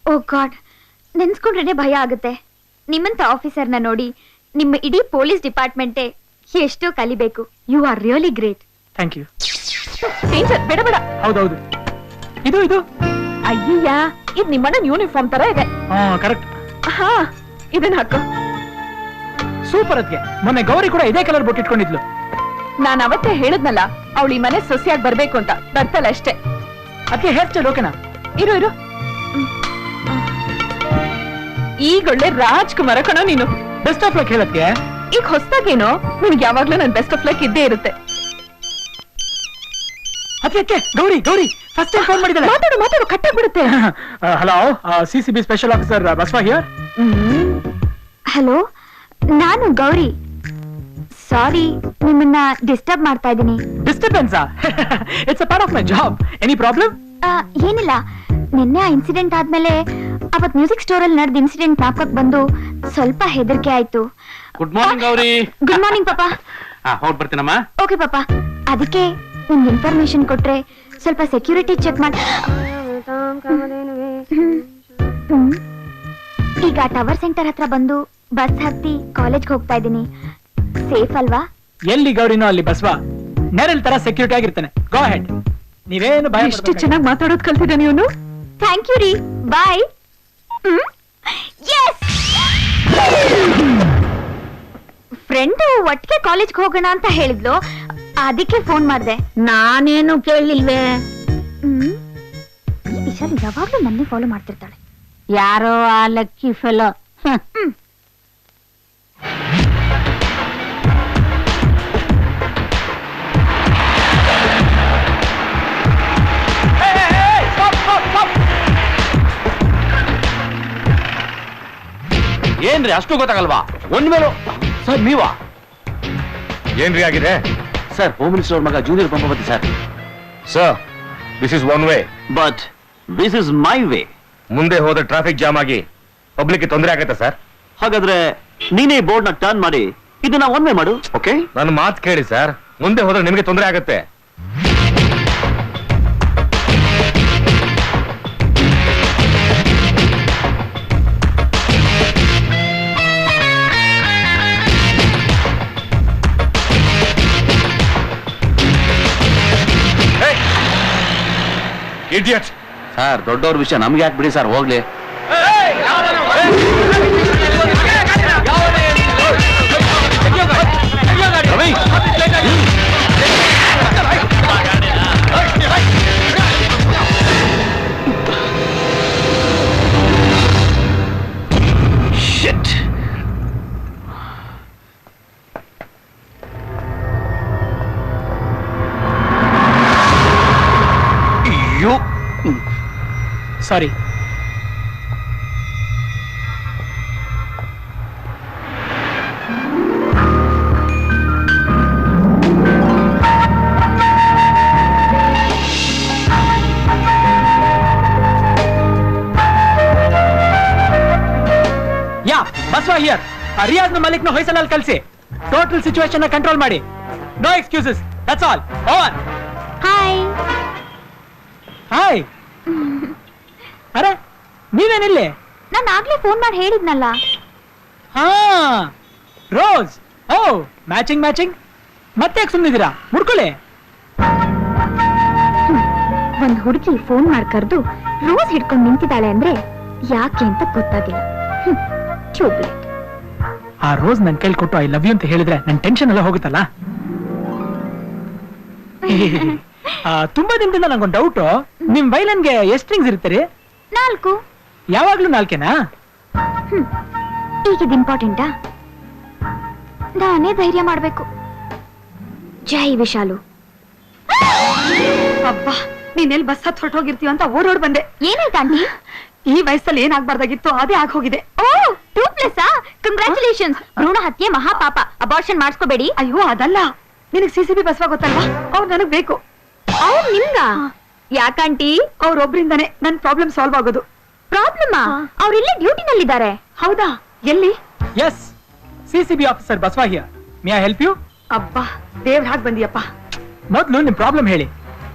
ಓ ಗಾಡ್, ನೆನ್ಸ್ಕೊಂಡ್ರೇನೆ ಭಯ ಆಗುತ್ತೆ. ನಿಮ್ಮಂತ ಆಫೀಸರ್ನ ನೋಡಿ ನಿಮ್ಮ ಇಡೀ ಪೊಲೀಸ್ ಡಿಪಾರ್ಟ್ಮೆಂಟೇ ಎಷ್ಟೋ ಕಲಿಬೇಕು. You are really great. Thank you. ಬೇಡ ಬೇಡ. ಹೌದೌದು, ಇದು ಅಯ್ಯಯ್ಯ, ಇದು ನಿಮ್ಮಣ್ಣನ ಯೂನಿಫಾರ್ಮ್ ತರ ಇದೆ. ಕರೆಕ್ಟ್. ಹಾ, ಇದನ್ನ ಹಾಕೋ. ಸೂಪರ್. ಅದ್ಗೆ ಮೊನ್ನೆ ಗೌರಿ ಕೂಡ ಇದೇ ಕಲರ್ ಬೊಟ್ಟು ಇಟ್ಕೊಂಡಿದ್ಲು. ನಾನು ಅವತ್ತೇ ಹೇಳದ್ನಲ್ಲ, ಅವಳು ಈ ಮನೆ ಸೊಸೆಯಾಗಿ ಬರ್ಬೇಕು ಅಂತ. ಬರ್ತಲ್ಲ ಅಷ್ಟೇ. ಅದಕ್ಕೆ ಹೇರ್ ಸ್ಟೈಲ್ ಓಕೆನಾ? ಇರು. ಈಗ ಒಳ್ಳೆ ರಾಜ್ಕುಮಾರ ಕಣೋ ನೀನು. ಬೆಸ್ಟ್ ಆಫ್ ಲಕ್ ಹೇಳಕ್ಕೆ. ಈಗ ಹೊಸದಾಗೇನೋ, ನಿನ್ಗೆ ಯಾವಾಗ್ಲೂ ನನ್ ಬೆಸ್ಟ್ ಆಫ್ ಲಕ್ ಇದ್ದೇ ಇರುತ್ತೆ. ಅದಕ್ಕೆ ಗೌರಿ ಫಸ್ಟ್ ಟೈಮ್ ಫೋನ್ ಮಾಡಿದ್ದಾಳೆ. ಮಾತಾಡು, ಕಟ್ಟಾಗ್ಬಿಡುತ್ತೆ. Hello, CCB special officer Basava here. Hello, ನಾನು ಗೌರಿ. ಸಾರಿ, ನಿಮ್ಮನ್ನ ಡಿಸ್ಟರ್ಬ್ ಮಾಡ್ತಾ ಇದ್ದೀನಿ. ಡಿಸ್ಟರ್ಬೆನ್ಸಾ? It's a part of my job. Any problem? ಏನಿಲ್ಲ. ನಿನ್ನೆ ಆ ಇನ್ಸಿಡೆಂಟ್ ಆದ್ಮೇಲೆ ಅವತ್ ಮ್ಯೂಸಿಕ್ ಸ್ಟೋರ್ ಅಲ್ಲಿ ನಡೆದ ಇನ್ಸಿಡೆಂಟ್ ಜ್ಞಾಪಕಕ್ಕೆ ಬಂದು ಸ್ವಲ್ಪ ಹೆದರಿಕೆ ಆಯ್ತು. Good morning Gauri. Good morning ಪಾಪಾ. ಹೋಗಿ ಬರ್ತೀನಮ್ಮ. ಓಕೆ ಪಾಪಾ. ಅದಕ್ಕೆ ನಿಮ್ಗೆ ಇನ್ಫಾರ್ಮೇಶನ್ ಕೊಟ್ರೆ ಸ್ವಲ್ಪ ಸೆಕ್ಯೂರಿಟಿ ಚೆಕ್ ಮಾಡಿ. ಈಗ ಟವರ್ ಸೆಂಟರ್ ಹತ್ರ ಬಂದು ಬಸ್ ಹತ್ತಿ ಕಾಲೇಜ್ಗೆ ಹೋಗ್ತಾ ಇದ್ದೀನಿ. ಸೇಫ್ ಅಲ್ವಾ? ಎಲ್ಲಿ ಗೌರಿನೋ ಅಲ್ಲಿ ಬಸ್ವಾ ನೆರಲ್ ತರ ಸೆಕ್ಯೂರಿಟಿ ಆಗಿರ್ತಾನೆ. ಗೋ ಹೆಡ್. ನೀವೇನು ಭಯ ಎಷ್ಟು ಚೆನ್ನಾಗಿ ಮಾತಾಡೋದು ಕಲ್ತಿದ್ದ ನೀನು. ಥ್ಯಾಂಕ್ ಯು ರೀ. ಬಾಯ್. ಫ್ರೆಂಡ್ ಒಟ್ಟಿಗೆ ಕಾಲೇಜ್ಗೆ ಹೋಗೋಣ ಅಂತ ಹೇಳಿದ್ಲು, ಅದಕ್ಕೆ ಫೋನ್ ಮಾಡಿದೆ. ನಾನೇನು ಕೇಳಿಲ್ವೇ? ಈ ವಿಷಯ ಯಾವಾಗ್ಲೂ ನನ್ನೇ ಫಾಲೋ ಮಾಡ್ತಿರ್ತಾಳೆ. ಯಾರೋ ಆ ಲಕ್ಕಿ ಫೆಲೋ. ಏನ್ರಿ ಅಷ್ಟು ಗೊತ್ತಾಗಲ್ವಾ? ಒಂದ್ ಮೇಲೂ ಸರ್ ನೀವಾ? ಏನ್ರಿ ಆಗಿದೆ? ಸರ್, ಹೋಮ್ ಮಿನಿಸ್ಟರ್ ಅವ್ರ ಮಗ junior Pampavati sir. Sir, this is one way. But this is my way. ಮುಂದೆ ಹೋದ್ರೆ ಟ್ರಾಫಿಕ್ ಜಾಮ್ ಆಗಿ ಪಬ್ಲಿಕ್ ತೊಂದರೆ ಆಗತ್ತೆ ಸರ್. ಹಾಗಾದ್ರೆ ನೀನೇ ಬೋರ್ಡ್ ನ ಟರ್ನ್ ಮಾಡಿ ಇದನ್ನ ಒನ್ ವೇ ಮಾಡು. ಓಕೆ? ನನ್ನ ಮಾತು ಕೇಳಿ ಸರ್, ಮುಂದೆ ಹೋದ್ರೆ ನಿಮಗೆ ತೊಂದರೆ ಆಗತ್ತೆ. ಇಡಿಯಟ್. ಸರ್, ದೊಡ್ಡವ್ರ ವಿಷಯ ನಮ್ಗೆ ಯಾಕೆ ಬಿಡಿ ಸರ್, ಹೋಗ್ಲಿ. ಸಾರಿ. ಯಾ ಬಸ್ವಾ ಹಿಯರ್. ರಿಯಾಜ್ ನ ಮಲಿಕ್ ನ ಹೊಯ್ಸಲಲ್ಲಿ ಕಳಿಸಿ ಟೋಟಲ್ ಸಿಚುವೇಶನ್ ನ ಕಂಟ್ರೋಲ್ ಮಾಡಿ. No excuses, that's all. Over. Hi. Hi. ಅರೆ, ನೀವೇನಿಲ್ಲಿ? ನಾನು ಆಗ್ಲೇ ಫೋನ್ ಮಾಡಿ ಹೇಳಿದ್ನಲ್ಲ. ಹಾ, ರೋಸ್. ಓ, ಮ್ಯಾಚಿಂಗ್ ಮ್ಯಾಚಿಂಗ್. ಮತ್ತೆ ಸುಮ್ಮನಿದ್ದೀರಾ? ಮುಡ್ಕೊಳ್ಳಿ. ಒಂದ್ ಹುಡುಗಿ ಫೋನ್ ಮಾಡಿ ಕರೆದು ರೋಸ್ ಹಿಡ್ಕೊಂಡು ನಿಂತಿದ್ದಾಳೆ ಅಂದ್ರೆ ಯಾಕೆ ಅಂತ ಗೊತ್ತಾಗಿಲ್ಲ. ಟ್ಯೂಬ್ಲೈಟ್. ಆ ರೋಸ್ ನನ್ ಕೈಲಿ ಕೊಟ್ಟು ಐ ಲವ್ ಯು ಅಂತ ಹೇಳಿದ್ರೆ ನನ್ ಟೆನ್ಷನ್ ಎಲ್ಲ ಹೋಗುತ್ತಲ್ಲ. ತುಂಬಾ ದಿನದಿಂದ ನಂಗೊಂದು ಡೌಟ್. ನಿಮ್ ವೈಲನ್ಗೆ ಎಷ್ಟು ಸ್ಟ್ರಿಂಗ್ಸ್ ಇರುತ್ತೆ ರೀ? 4. ಯಾವಾಗ್ಲೂ ನಾಲ್ಕೇನಾ? ಈಗಿದ್ ಇಂಪಾರ್ಟೆಂಟಾ? ನಾನೇ ಧೈರ್ಯ ಮಾಡ್ಬೇಕು. ಜೈ ವಿಶಾಲು. ಅಬ್ಬಾ ನೀನೆಲ್ಲಿ ಬಸ್ ಹತ್ ಹೊರಟೋಗಿರ್ತೀವ ಅಂತ ಓಡೋಡ್ ಬಂದೆ. ಏನಾಯ್ತು ಆಂಟಿ? ಈ ವಯಸ್ಸಲ್ಲಿ ಏನಾಗ್ಬಾರ್ದಾಗಿತ್ತು ಅದೇ ಆಗೋಗಿದೆ. ಓ 2+ ಕಂಗ್ರಾಚುಲೇಷನ್ಸ್. ಭ್ರೂಣ ಹತ್ಯೆ ಮಹಾಪಾಪ. ಅಬಾರ್ಷನ್ ಮಾಡಿಸ್ಕೋಬೇಡಿ. ಅಯ್ಯೋ ಅದಲ್ಲ, ನಿನಗ್ CCB ಬಸವ ಗೊತ್ತಲ್ವಾ, ಅವ್ರು ನನಗ್ ಬೇಕು. ಅವ್ರು ನಿಮ್ಗ? ಯಾಕಂಟಿ? ಅವ್ರೊಬ್ರಿಂದಾನೆ ನನ್ ಪ್ರಾಬ್ಲಮ್ ಸಾಲ್ವ್ ಆಗೋದು. ಪ್ರಾಬ್ಲಮ್? ಅವ್ರಿಲ್ಲೇ ಡ್ಯೂಟಿನಲ್ಲಿದ್ದಾರೆ. ಹೌದಾ? ಎಲ್ಲಿ? Yes, CCB officer Basava here. May I help you? ಅಬ್ಬಾ ದೇವ್ರ ಹಾಗೆ ಬಂದಿಯಪ್ಪ. ಮೊದ್ಲು ನಿಮ್ ಪ್ರಾಬ್ಲಮ್ ಹೇಳಿ.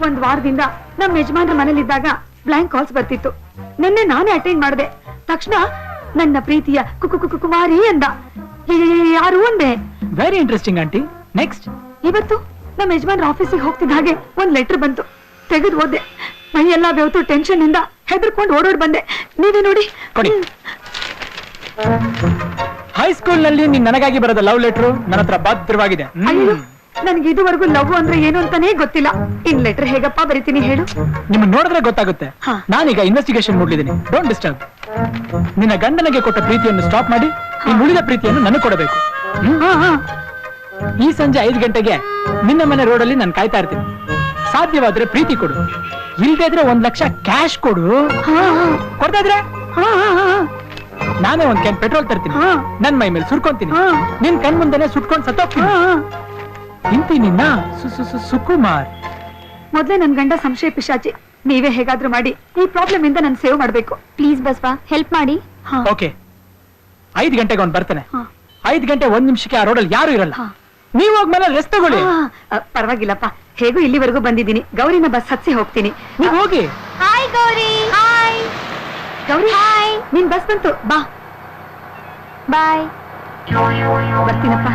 ಒಂದ್ ವಾರದಿಂದ ನಮ್ ಯಜಮಾನ್ರ ಮನೇಲಿದ್ದಾಗ ಬ್ಲಾಂಕ್ ಕಾಲ್ಸ್ ಬರ್ತಿತ್ತು. ನಿನ್ನೆ ನಾನೇ ಅಟೆಂಡ್ ಮಾಡಿದೆ. ತಕ್ಷಣ ನನ್ನ ಪ್ರೀತಿಯ ಕುಮಾರಿ ಅಂದ. ಯಾರು ಅಂದೆ. Very interesting aunty. ನೆಕ್ಸ್ಟ್? ಇವತ್ತು ನಮ್ಮ ಯಜಮಾನ್ರ ಆಫೀಸಿಗೆ ಹೋಗ್ತಿದ್ದ ಹಾಗೆ ಒಂದ್ ಲೆಟರ್ ಬಂತು. ತೆಗೆದು ಓದ್ದೆ. ಮೈ ಎಲ್ಲಾ ಬೆವತು ಟೆನ್ಷನ್ ಇಂದ ಹೆದರ್ಕೊಂಡು ಓಡೋಡ್ ಬಂದೆ. ನೀವೇ ನೋಡಿ. ಕೊಡಿ. ಹೈಸ್ಕೂಲ್ ನಲ್ಲಿ ನೀನ್ ನನಗಾಗಿ ಬರೋದ ಲವ್ ಲೆಟರ್ ನನ್ನ ಹತ್ರ ಭದ್ರವಾಗಿದೆ. ಅಯ್ಯೋ ನನ್ಗೆ ಇದುವರೆಗೂ ಲವ್ ಅಂದ್ರೆ ಏನು ಅಂತಾನೇ ಗೊತ್ತಿಲ್ಲ. ಇನ್ ಲೆಟರ್ ಹೇಗಪ್ಪ ಬರೀತೀನಿ ಹೇಳು? ನಿಮ್ಮನ್ನ ನೋಡಿದ್ರೆ ಗೊತ್ತಾಗುತ್ತೆ. ನಾನೀಗ ಇನ್ವೆಸ್ಟಿಗೇಷನ್ ನೋಡ್ಲಿದ್ದೀನಿ. Don't disturb. ನಿನ್ನ ಗಂಡನಿಗೆ ಕೊಟ್ಟ ಪ್ರೀತಿಯನ್ನು ಸ್ಟಾಪ್ ಮಾಡಿ ಇನ್ನು ಉಳಿದ ಪ್ರೀತಿಯನ್ನು ನನಗೆ ಕೊಡಬೇಕು. ಈ ಸಂಜೆ 5 ಗಂಟೆಗೆ ನಿನ್ನ ಮನೆ ರೋಡಲ್ಲಿ ನಾನು ಕಾಯ್ತಾ ಇರ್ತೀನಿ. ಸಾಧ್ಯವಾದ್ರೆ ಪ್ರೀತಿ ಕೊಡು, ಇಲ್ದೇ ಇದ್ರೆ 1 ಲಕ್ಷ ಕ್ಯಾಶ್ ಕೊಡು. ಕೊಡ್ತಾ ಇದ್ರೆ ನಾನೇ 1 ಕ್ಯಾನ್ ಪೆಟ್ರೋಲ್ ತರ್ತೀನಿ. ನನ್ ಮೈ ಮೇಲೆ ಸುರ್ಕೊಂತೀನಿ. ನಿನ್ ಕಣ್ ಮುಂದೆನೆ ಸುಟ್ಕೊಂಡು ಸತ್ತೋಗ್ತೀನಿ. ಇಂತಿ ನಿನ್ನ ಸುಕುಮಾರ್. ಮೊದ್ಲೇ ನನ್ ಗಂಡ ಸಂಶಯ ಪಿಶಾಚಿ. ನೀವೇ ಹೇಗಾದ್ರೂ ಮಾಡಿ ಈ ಪ್ರಾಬ್ಲಮ್ ಇಂದ ನಾನು ಸೇವ್ ಮಾಡ್ಬೇಕು. ಪ್ಲೀಸ್ ಬಸ್ವಾ, ಹೆಲ್ಪ್ ಮಾಡಿ. ಓಕೆ, 5 ಗಂಟೆಗೆ ಅವ್ನು ಬರ್ತಾನೆ. 5 ಗಂಟೆ 1 ನಿಮಿಷಕ್ಕೆ ಆ ರೋಡಲ್ಲಿ ಯಾರು ಇರಲ್ಲ. ನೀವು ಹೋಗಿ ಮನೆ ರೆಸ್ಟ್ ತಗೊಳ್ಳಿ. ಪರವಾಗಿಲ್ಲಪ್ಪ, ಹೇಗೂ ಇಲ್ಲಿವರೆಗೂ ಬಂದಿದ್ದೀನಿ. ಗೌರಿನ ಬಸ್ ಹತ್ಸಿ ಹೋಗ್ತೀನಿ. ನೀವು ಹೋಗಿ. Hi Gauri. Hi Gauri. Hi. ನಿನ್ ಬಸ್ ಬಂತು, ಬಾ. ಬಾಯ್. ಬರ್ತೀನಪ್ಪ.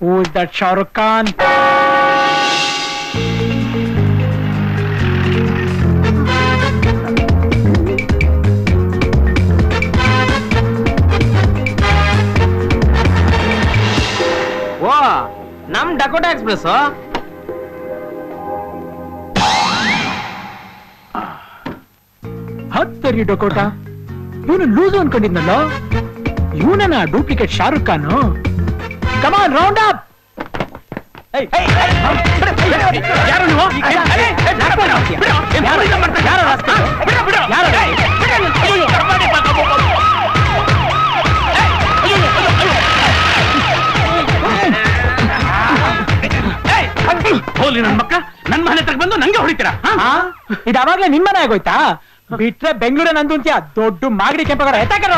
Who is that Shah Rukh Khan? ಓ ನಮ್ ಡಕೋಟಾ ಎಕ್ಸ್ಪ್ರೆಸ್. ಹತ್ತರಿ ಡಕೋಟಾ. ಇವನು ಲೂಸ್ ಅನ್ಕೊಂಡಿದ್ನಲ್ಲ, ಇವನ ಡೂಪ್ಲಿಕೇಟ್ ಶಾರುಖ್ ಖಾನ್. ಕಮಾನ್ ರೌಂಡ್ ಅಪ್. ಯಾರು ನೀವು? ಹೋಲಿ ನನ್ ಮಕ್ಕ, ನನ್ ಮನೆ ಹತ್ರ ಬಂದು ನಂಗೆ ಹೊಡಿತೀರಾ? ಇದಾವಾಗ್ಲೇ ನಿಮ್ಮನೆ ಆಗೋಯ್ತಾ? ಬಿಟ್ರೆ ಬೆಂಗಳೂರೇ ನಂದು ಅಂತ್ಯ. ದೊಡ್ಡ ಮಾಗಡಿ ಕೆಂಪಗಾರ ಎತ್ತಾಕರ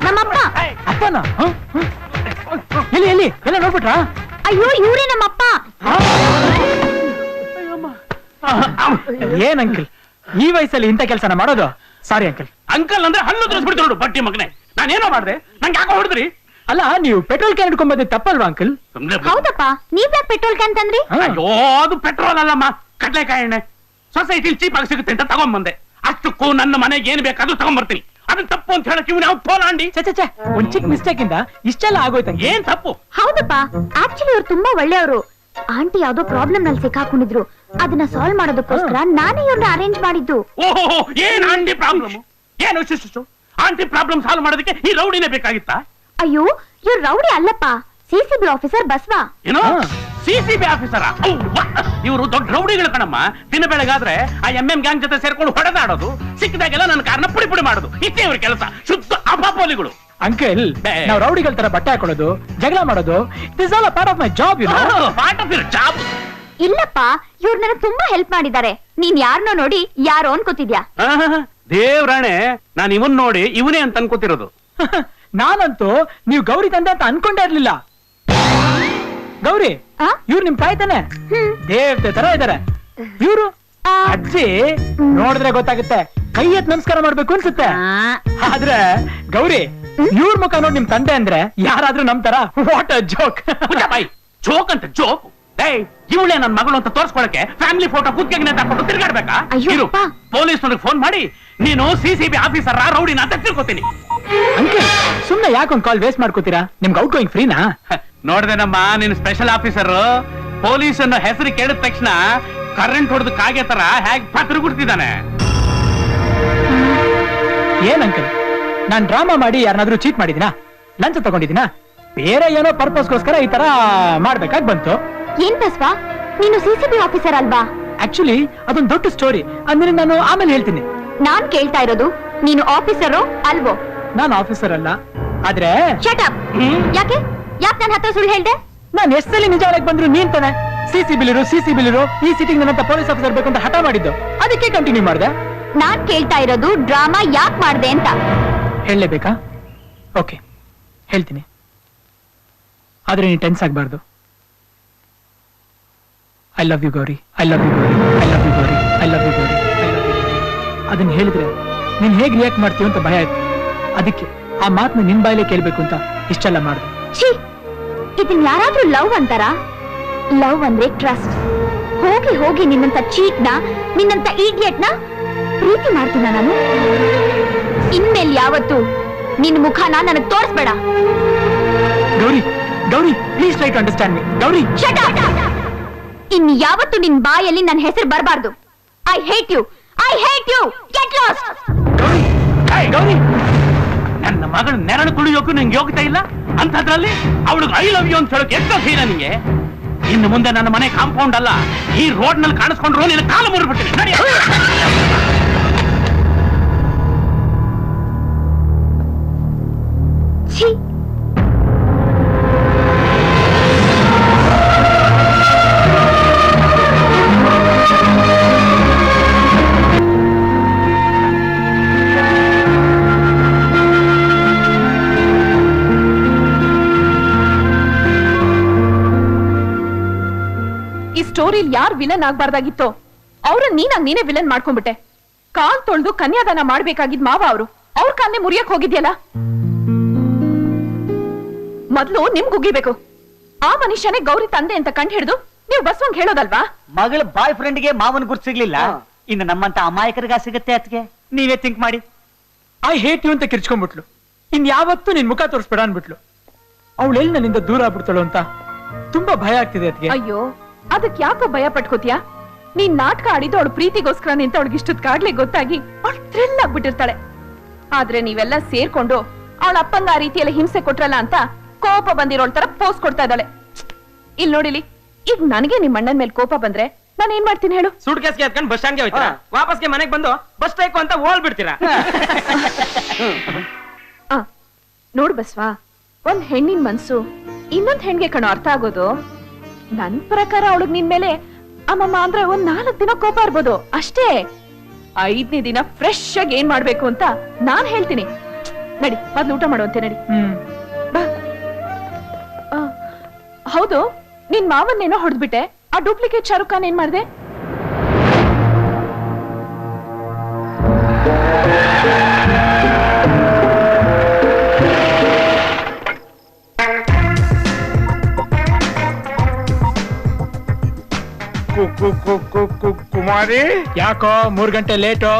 ನಮ್ಮಪ್ಪ. ಅಪ್ಪನ ಎಲ್ಲಿ ಎಲ್ಲಿ ಎಲ್ಲ ನೋಡ್ಬಿಟ್ರಾ? ಅಯ್ಯೋ ಇವ್ರೇ ನಮ್ಮಪ್ಪ. ಏನ್ ಅಂಕಲ್ ಈ ವಯಸ್ಸಲ್ಲಿ ಇಂಥ ಕೆಲಸನ ಮಾಡೋದು? Sorry uncle. ಅಂಕಲ್ ಅಂದ್ರೆ ಹಲ್ಲು ತೋರಿಸ್ಬಿಡ್ತು ನೋಡು ಬಟ್ಟಿ ಮಗನೆ. ನಾನೇನೋ ಮಾಡ್ದೆ, ನಂಗೆ ಯಾಕೋ ಹೊಡೆದ್ರಿ? ಅಲ್ಲ, ನೀವು ಪೆಟ್ರೋಲ್ ಕ್ಯಾನ್ ಇಟ್ಕೊಂಡ್ ಬಂದಿದ್ದು ತಪ್ಪಲ್ವಾ ಅಂಕಲ್? ಹೌದಪ್ಪ, ನೀವ್ ಯಾಕೆ ಪೆಟ್ರೋಲ್ ಕ್ಯಾನ್ ತಂದ್ರಿ? ಅಯ್ಯೋ ಅದು ಪೆಟ್ರೋಲ್ ಅಲ್ಲಮ್ಮ, ಕಡ್ಲೆಕಾಯಿ ಎಣ್ಣೆ. ಸೊಸೈಟಿಲಿ ಚೀಪ್ ಆಗಿ ಸಿಗುತ್ತೆ ಅಂತ ತಗೊಂಡ್ಬಂದೆ. ಅಷ್ಟಕ್ಕೂ ನನ್ನ ಮನೆಗೆ ಏನ್ ಬೇಕಾದ್ರೂ ತಗೊಂಡ್ಬರ್ತೀನಿ. ಅದನ್ನ ತಪ್ಪು ಅಂತ ಹೇಳಕ್ ಇವ್ನು ಯಾವ ತೋಲಾಂಡಿ? ಚೆ ಒಂದ್ ಚಿಕ್ಕ ಮಿಸ್ಟೇಕ್ ಇಂದ ಇಷ್ಟೆಲ್ಲ ಆಗೋಯ್ತ. ಏನ್ ತಪ್ಪು? ಹೌದಪ್ಪ, ಆಕ್ಚುಲಿ ಅವ್ರು ತುಂಬಾ ಒಳ್ಳೆಯವರು. ಆಂಟಿ ಯಾವ್ದೋ ಪ್ರಾಬ್ಲಮ್ ನಲ್ಲಿ ಸಿಕ್ಕಾಕೊಂಡಿದ್ರು. ಅದನ್ನ ಸಾಲ್ವ್ ಮಾಡೋದಕ್ಕೋಸ್ಕರ ನಾನೇ ಇವ್ರನ್ನ ಅರೇಂಜ್ ಮಾಡಿದ್ದು. ಓಹೋ, ಏನ್ ಆಂಟಿ ಪ್ರಾಬ್ಲಮ್? ಏನು ಶಿಶು ಆಂಟಿ ಪ್ರಾಬ್ಲಮ್ ಸಾಲ್ವ್ ಮಾಡೋದಕ್ಕೆ ಈ ರೌಡಿನೇ ಬೇಕಾಗಿತ್ತಾ? ಅಯ್ಯೋ, ಇವ್ರು ರೌಡಿ ಅಲ್ಲಪ್ಪ, CCB ಆಫೀಸರ್ ಬಸ್ವಾ. ಏನೋ CCB ಆಫೀಸರ? ಇವರು ದೊಡ್ಡ ರೌಡಿಗಳು ಕಣಮ್ಮ. ದಿನ ಬೆಳಗಾದ್ರೆ ಆ MM ಗ್ಯಾಂಗ್ ಜೊತೆ ಸೇರ್ಕೊಂಡು ಹೊಡೆದಾಡೋದು, ಸಿಕ್ಕಿದಾಗೆಲ್ಲ ನನ್ನ ಕಾರ್ನ ಪುಡಿ ಪುಡಿ ಮಾಡೋದು, ಇಷ್ಟೇ ಇವ್ರ ಕೆಲಸ. ಶುದ್ಧ ಅಪಾಪೋಲಿಗಳು. ಅಂಕಲ್, ನಾವು ರೌಡಿಗಳ ತರ ಬಟ್ಟೆ ಹಾಕೊಳ್ಳೋದು, ಜಗಳ ಮಾಡೋದು, it is all a part of my job, you know. Part of your job. ಇಲ್ಲಪ್ಪ, ಇವ್ರು ನನಗೆ ತುಂಬಾ ಹೆಲ್ಪ್ ಮಾಡಿದ್ದಾರೆ. ನೀನ್ ಯಾರನ್ನೋ ನೋಡಿ ಯಾರೋ ಅನ್ಕೋತಿದ್ಯಾ? ದೇವ್ರಾಣೆ, ನಾನು ಇವನ್ ನೋಡಿ ಇವನೇ ಅಂತ ಅನ್ಕೋತಿರೋದು. ನಾನಂತೂ ನೀವು ಗೌರಿ ತಂದೆ ಅಂತ ಅನ್ಕೊಂಡೇ ಇರ್ಲಿಲ್ಲ. ಗೌರಿ, ಇವ್ರು ನಿಮ್ ತಾಯಿ ತಾನೆ? ದೇವತೆ ತರ ಇದಾರೆ ಇವ್ರು. ಅಜ್ಜಿ ನೋಡಿದ್ರೆ ಗೊತ್ತಾಗುತ್ತೆ, ಕೈ ಎತ್ ನಮಸ್ಕಾರ ಮಾಡ್ಬೇಕು ಅನ್ಸುತ್ತೆ. ಆದ್ರೆ ಗೌರಿ, ಇವ್ರ ಮುಖ ನೋಡಿ ನಿಮ್ ತಂದೆ ಅಂದ್ರೆ ಯಾರಾದ್ರೂ ನಮ್ ತರ. What a joke. ಜೋಕ್ ಅಂತ ಜೋಕ್. ಇವಳೇ ನನ್ನ ಮಗಳು ಅಂತ ತೋರ್ಸ್ಕೊಳಕ್ಕೆ ಫ್ಯಾಮಿಲಿ ಫೋಟೋ ಕುತ್ತಿಗೆ ತಕೊಂಡು ತಿರ್ಗಾಡ್ಬೇಕಾ? ಇರು, ಪೊಲೀಸ್ನವ್ರಿಗೆ ಫೋನ್ ಮಾಡಿ ನೀನು CCB ಆಫೀಸರ್ ರೌಡಿನ ಅಂತ ತಿಳ್ಕೊತೀನಿ. ಅಂಕಲ್ ಸುಮ್ನೆ ಯಾಕೊಂದ್ ಕಾಲ್ ವೇಸ್ಟ್ ಮಾಡ್ಕೋತೀರಾ? ನಿಮ್ಗೆ ಔಟ್ ಗೋಯಿಂಗ್ ಫ್ರೀನಾ? ನೋಡ್ದೇನಮ್ಮ, ನೀನು ಸ್ಪೆಷಲ್ ಆಫೀಸರ್. ಪೊಲೀಸ್ ಅನ್ನೋ ಹೆಸರು ಕೇಳಿದ ತಕ್ಷಣ ಕರೆಂಟ್ ಹೊಡೆದು ಕಾಗೆ ತರ ಹೇಗ್ ಪತ್ರ ಗುಡ್ತಿದ್ದಾನೆ. ಏನ್ ಅಂಕಲ್, ನಾನ್ ಡ್ರಾಮಾ ಮಾಡಿ ಯಾರನ್ನಾದ್ರೂ ಚೀಟ್ ಮಾಡಿದಿನಾ? ಲಂಚ ತಗೊಂಡಿದ್ದೀನಾ? ಬೇರೆ ಏನೋ ಪರ್ಪಸ್ಗೋಸ್ಕರ ಈ ತರ ಮಾಡ್ಬೇಕಾಗ್ ಬಂತು. ಏನ್ ಬಸ್ವಾ, ನೀನು CCB ಆಫೀಸರ್ ಅಲ್ವಾ? ಆಕ್ಚುಲಿ ಅದೊಂದು ದೊಡ್ಡ ಸ್ಟೋರಿ, ಅಂದ್ರೆ ನಾನು ಆಮೇಲೆ ಹೇಳ್ತೀನಿ. ನಾನ್ ಕೇಳ್ತಾ ಇರೋದು ನೀನು ಆಫೀಸರು ಅಲ್ವೋ? ನಾನು ಆಫೀಸರ್ ಅಲ್ಲ, ಆದ್ರೆ ಶಟ್ ಅಪ್. ಯಾಕೆ ನನ್ನ ಹತ್ರ ಸುಳ್ಳು ಹೇಳ್ದೆ? ನಾನು ಎಷ್ಟು ಸಲ ನಿಜ ಹೇಳಕ್ ಬಂದ್ರು ನೀನ್ ತಾನೆ CCB ಲಿರು ಈ ಸಿಟಿಂಗ್ ನನ್ನಂತ ಪೊಲೀಸ್ ಆಫೀಸರ್ ಬೇಕಂತ ಹಠ ಮಾಡಿದ್ದು, ಅದಕ್ಕೆ ಕಂಟಿನ್ಯೂ ಮಾಡ್ದೆ. ನಾನ್ ಕೇಳ್ತಾ ಇರೋದು ಡ್ರಾಮಾ ಯಾಕೆ ಮಾಡ್ದೆ ಅಂತ. ಹೇಳಲೇಬೇಕಾ? ಓಕೆ, ಹೇಳ್ತೀನಿ. ಆದ್ರೆ ನೀನ್ ಟೆನ್ಸ್ ಆಗ್ಬಾರ್ದು. I love you Gauri, I love you Gauri, I love you Gauri, I love you Gauri, I love you. ಅದನ್ನ ಹೇಳಿದ್ರೆ ನೀನ್ ಹೇಗ್ ರಿಯಾಕ್ಟ್ ಮಾಡ್ತೀವಿ ಅಂತ ಭಯ ಆಯ್ತು. ಅದಕ್ಕೆ ಆ ಮಾತನ್ನ ನಿನ್ ಬಾಯಲ್ಲೇ ಕೇಳ್ಬೇಕು ಅಂತ ಇಷ್ಟೆಲ್ಲ ಮಾಡ್ದೆ. ಇದನ್ ಯಾರಾದ್ರೂ ಲವ್ ಅಂತಾರ? ಲವ್ ಅಂದ್ರೆ ಟ್ರಸ್ಟ್. ಹೋಗಿ ನಿನ್ನಂತ ಚೀಟ್ ನ, ನಿನ್ನಂತ ಈಡಿಯಟ್ ನ ಪ್ರೀತಿ ಮಾಡ್ತೀನ ನಾನು. ಇನ್ಮೇಲೆ ಯಾವತ್ತು ನಿನ್ ಮುಖನ ನನಗ್ ತೋರಿಸ್ಬೇಡ. Gauri, Gauri please try to understand me. Gauri shut up. ಇನ್ ಯಾವತ್ತು ನಿನ್ ಬಾಯಲ್ಲಿ ನನ್ನ ಹೆಸರು ಬರಬಾರ್ದು. I hate you, I hate you. Get lost. Gauri, ನನ್ನ ಮಗಳ ನೆರಳು ಕುಡಿಯೋಕು ನಂಗೆ ಯೋಗ್ಯತೆ ಇಲ್ಲ ಅಂತದ್ರಲ್ಲಿ ಅವಳಿಗೆ ಐ ಲವ್ ಯು ಅಂತ ಹೇಳೋಕೆ ಎಷ್ಟೋ ಧೈರ್ಯ ನಿಂಗೆ? ಇನ್ನು ಮುಂದೆ ನನ್ನ ಮನೆ ಕಾಂಪೌಂಡ್ ಅಲ್ಲ, ಈ ರೋಡ್ ನಲ್ಲಿ ಕಾಣಿಸ್ಕೊಂಡ್ರು ನಿನ್ನ ಕಾಲು ಮುರಿದ್ಬಿಡ್ತೀನಿ. ನಡಿ. ಸ್ಟೋರಿಲ್ ಯಾರು ವಿಲನ್ ಆಗ್ಬಾರ್ದಾಗಿತ್ತೋ ಅವ್ರನ್ನ ನೀನೇ ವಿಲನ್ ಮಾಡ್ಕೊಂಡ್ಬಿಟ್ಟೆ. ಕಾಲ್ ತೊಳ್ದು ಕನ್ಯಾದಾನ ಮಾಡ್ಬೇಕಾಗಿದ್ ಮಾವ ಅವ್ರ ಕಾಲ್ನೇ ಮುರಿಯಕ್ ಹೋಗಿದ್ಯಲ್ಲ. ಮೊದ್ಲು ನಿಮ್ಗ್ ಉಗಿಬೇಕು. ಆ ಮನುಷ್ಯನೇ ಗೌರಿ ತಂದೆ ಅಂತ ಕಂಡು ಹಿಡಿದು ನೀವು ಬಸ್ವಂಗ್ ಹೇಳೋದಲ್ವಾ? ಮಗಳ ಬಾಯ್ ಫ್ರೆಂಡ್ಗೆ ಮಾವನ್ ಗುರ್ತು ಸಿಗ್ಲಿಲ್ಲ, ಇನ್ನು ನಮ್ಮಂತ ಅಮಾಯಕರಿಗ ಸಿಗುತ್ತೆ. ಅದಕ್ಕೆ ನೀವೇ ಥಿಂಕ್ ಮಾಡಿ. ಐ ಹೇಟ್ ಯು ಅಂತ ಕಿರ್ಚ್ಕೊಂಡ್ಬಿಟ್ಲು. ಇನ್ ಯಾವತ್ತೂ ನಿನ್ ಮುಖ ತೋರಿಸ್ಬೇಡ ಅನ್ಬಿಟ್ಲು. ಅವಳೆಲ್ಲಿ ನನ್ನಿಂದ ದೂರ ಆಗ್ಬಿಡ್ತಾಳು ಅಂತ ತುಂಬಾ ಭಯ ಆಗ್ತಿದೆ ಅದಕ್ಕೆ. ಅಯ್ಯೋ, ಅದಕ್ ಯಾಕೋ ಭಯ ಪಟ್ಕೋತಿಯಾ? ನೀನ್ ನಾಟಕ ಆಡಿದ್ದು ಅವಳು ಪ್ರೀತಿಗೋಸ್ಕರ ನಿಂತ ಅವಳಿಗೆ ಇಷ್ಟದ್ಕಾಗ್ಲೇ ಗೊತ್ತಾಗಿ ಅವಳು ಥ್ರಿಲ್ ಆಗ್ಬಿಟ್ಟಿರ್ತಾಳೆ. ಆದ್ರೆ ನೀವೆಲ್ಲ ಸೇರ್ಕೊಂಡು ಅವಳ ಅಪ್ಪಂಗ ಆ ರೀತಿಯೆಲ್ಲ ಹಿಂಸೆ ಕೊಟ್ರಲ್ಲ ಅಂತ ಕೋಪ ಬಂದಿರೋಳ್ ತರ ಪೋಸ್ ಕೊಡ್ತಾ ಇದ್ದಾಳೆ. ಇಲ್ಲಿ ನೋಡಿಲಿ, ಈಗ ನನಗೆ ನಿಮ್ ಅಣ್ಣನ ಮೇಲೆ ಕೋಪ ಬಂದ್ರೆ ನಾನು ಏನ್ ಮಾಡ್ತೀನಿ ಹೇಳು? ಸೂಟ್ ಕೇಸ್ಗೆ ಎತ್ಕೊಂಡು ಬಸ್ ಸ್ಟ್ಯಾಂಡ್ಗೆ ಹೋಗ್ತೀರಾ, ವಾಪಸ್ಗೆ ಮನೆಗೆ ಬಂದು ಬಸ್ ಸ್ಟ್ರೈಕ್ ಅಂತ ಓಡ್ಬಿಡ್ತೀರಾ. ನೋಡ್ ಬಸ್ವಾ, ಒಂದ್ ಹೆಣ್ಣಿನ ಮನ್ಸು ಇನ್ನೊಂದ್ ಹೆಣ್ಗೆ ಕಣೋ ಅರ್ಥ ಆಗೋದು. ನನ್ ಪ್ರಕಾರ ಅವಳಗ್ ನಿನ್ ಮೇಲೆ ಅಮ್ಮಮ್ಮ ಅಂದ್ರೆ ಒಂದ್ 4 ದಿನ ಕೋಪ ಇರ್ಬೋದು ಅಷ್ಟೇ. 5ನೇ ದಿನ ಫ್ರೆಶ್ ಆಗಿ ಏನ್ ಮಾಡ್ಬೇಕು ಅಂತ ನಾನ್ ಹೇಳ್ತೀನಿ. ನಡಿ, ಮೊದ್ಲು ಊಟ ಮಾಡುವಂತೆ ನಡಿ. ಬಾ. ಹೌದು, ನಿನ್ ಮಾವನ್ನೇನೋ ಹೊಡೆದ್ಬಿಟ್ಟೆ, ಆ ಡೂಪ್ಲಿಕೇಟ್ ಶಾರುಖ್ ಖಾನ್ ಏನ್ ಮಾಡ್ದೆ? ಕುಮಾರಿ, ಯಾಕೋ 3 ಗಂಟೆ ಲೇಟು?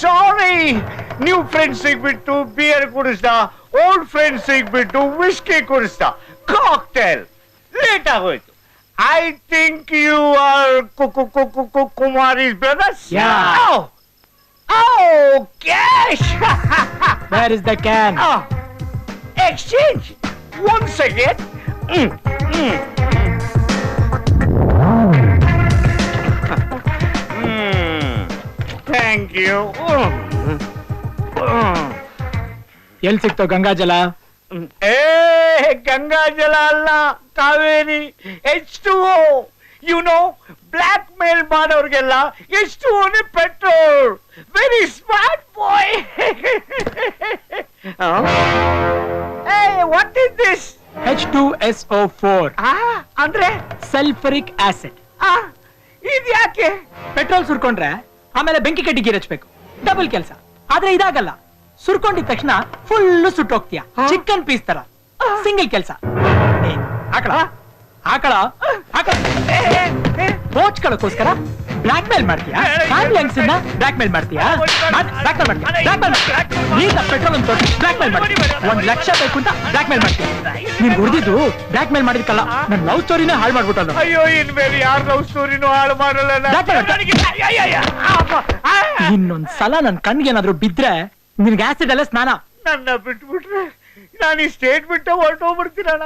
ಸಾರಿ, ನ್ಯೂ ಫ್ರೆಂಡ್ಸ್ ಸಿಗ್ಬಿಟ್ಟು ಬಿಯರ್ ಕುಡಿಸ್ದ, ಓಲ್ಡ್ ಫ್ರೆಂಡ್ಸ್ ಸಿಗ್ಬಿಟ್ಟು ವಿಸ್ಕಿ ಕುಡಿಸ್ದ, ಕಾಕ್ಟೇಲ್. ಲೇಟ್ ಆಗೋಯ್ತು. ಐ ಥಿಂಕ್ ಯು ಆರ್ ಕುಮಾರಿ's brothers. Oh, cash. Where is the can? Exchange. Once again. Thank you. ಎಲ್ ಸಿಕ್ತೋ ಗಂಗಾಜಲ? ಗಂಗಾಜಲ ಅಲ್ಲ, Kaveri. H2O. You know, blackmail ಮಾಡೋರ್ಗೆಲ್ಲ H2O petrol. Very smart boy. Hey, what is this? H2SO4. ಅಂದ್ರೆ ಸಲ್ಫರಿಕ್ ಆಸಿಡ್. ಇದು ಯಾಕೆ? ಪೆಟ್ರೋಲ್ ಸುರ್ಕೊಂಡ್ರೆ ಆಮೇಲೆ ಬೆಂಕಿ ಕಡ್ಡಿ ಗೀರ್ ಹಚ್ಬೇಕು, ಡಬಲ್ ಕೆಲಸ. ಆದ್ರೆ ಇದಾಗಲ್ಲ, ಸುರ್ಕೊಂಡಿದ ತಕ್ಷಣ ಫುಲ್ ಸುಟ್ಟೋಗ್ತೀಯ, ಚಿಕನ್ ಪೀಸ್ ತರ. ಸಿಂಗಲ್ ಕೆಲಸ ಆಕಳ ಆಕಳ ಆಕಳ ಬೋಚ್ಗಳಕ್ಕೋಸ್ಕರ ಬ್ಲಾಕ್ ಮೇಲ್ ಮಾಡ್ತೀಯಾ? ಫ್ಯಾಮಿಲಿ ಯಂಗ್ಸ್ನ ಬ್ಲಾಕ್ ಮೇಲ್ ಮಾಡ್ತೀಯಾ? ಪೆಟ್ರೋಲ್ ಅಂತ ಬ್ಲಾಕ್ ಮೇಲ್ ಮಾಡ್ತೀಯ. 1 ಲಕ್ಷ ಬೇಕು ಅಂತ ಬ್ಲಾಕ್ ಮೇಲ್ ಮಾಡ್ತೀಯ. ನೀನ್ ಹೊಡೆದಿದ್ದು ಬ್ಲಾಕ್ ಮೇಲ್ ಮಾಡಿದ್ಕಲ್ಲ, ನನ್ ಲವ್ ಸ್ಟೋರಿನೇ ಹಾಳು ಮಾಡ್ಬಿಟ್ಟಲ್ಲ. ಅಯ್ಯೋ ಇನ್ಮೇಲೆ ಯಾರ ಲವ್ ಸ್ಟೋರಿನೂ ಹಾಳು ಮಾಡಲ್ಲ. ಇನ್ನೊಂದ್ಸಲ ನನ್ ಕಣ್ಗೇನಾದ್ರು ಬಿದ್ರೆ ನಿನ್ಗೆ ಆಸಿಡ್ ಅಲ್ಲೇ ಸ್ನಾನ. ನನ್ನ ಬಿಟ್ಬಿಟ್ರೆ ನಾನು ಈ ಸ್ಟೇಟ್ ಬಿಟ್ಟು ಹೊರಟೋಗ್ಬಿಡ್ತೀನಣ್ಣ.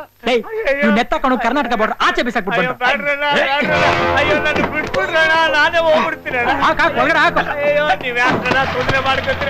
ನೆತ್ತಕೊಂಡು ಕರ್ನಾಟಕ ಬಾರ್ಡರ್ ಆಚೆ ಬಿಸಾಕ್ಬಿಟ್ಟು ಅಯ್ಯೋ ನನ್ನ ಬಿಟ್ಬಿಡ್ರಣ, ನಾನೇ ಹೋಗ್ಬಿಡ್ತೀನಣ್ಣ. ಒಳಗಡೆ ಹಾಕ. ಅಯ್ಯೋ ನೀವ್ ಯಾಕಣ್ಣ ತೊಂದ್ರೆ ಮಾಡ್ಕೊತೀರ?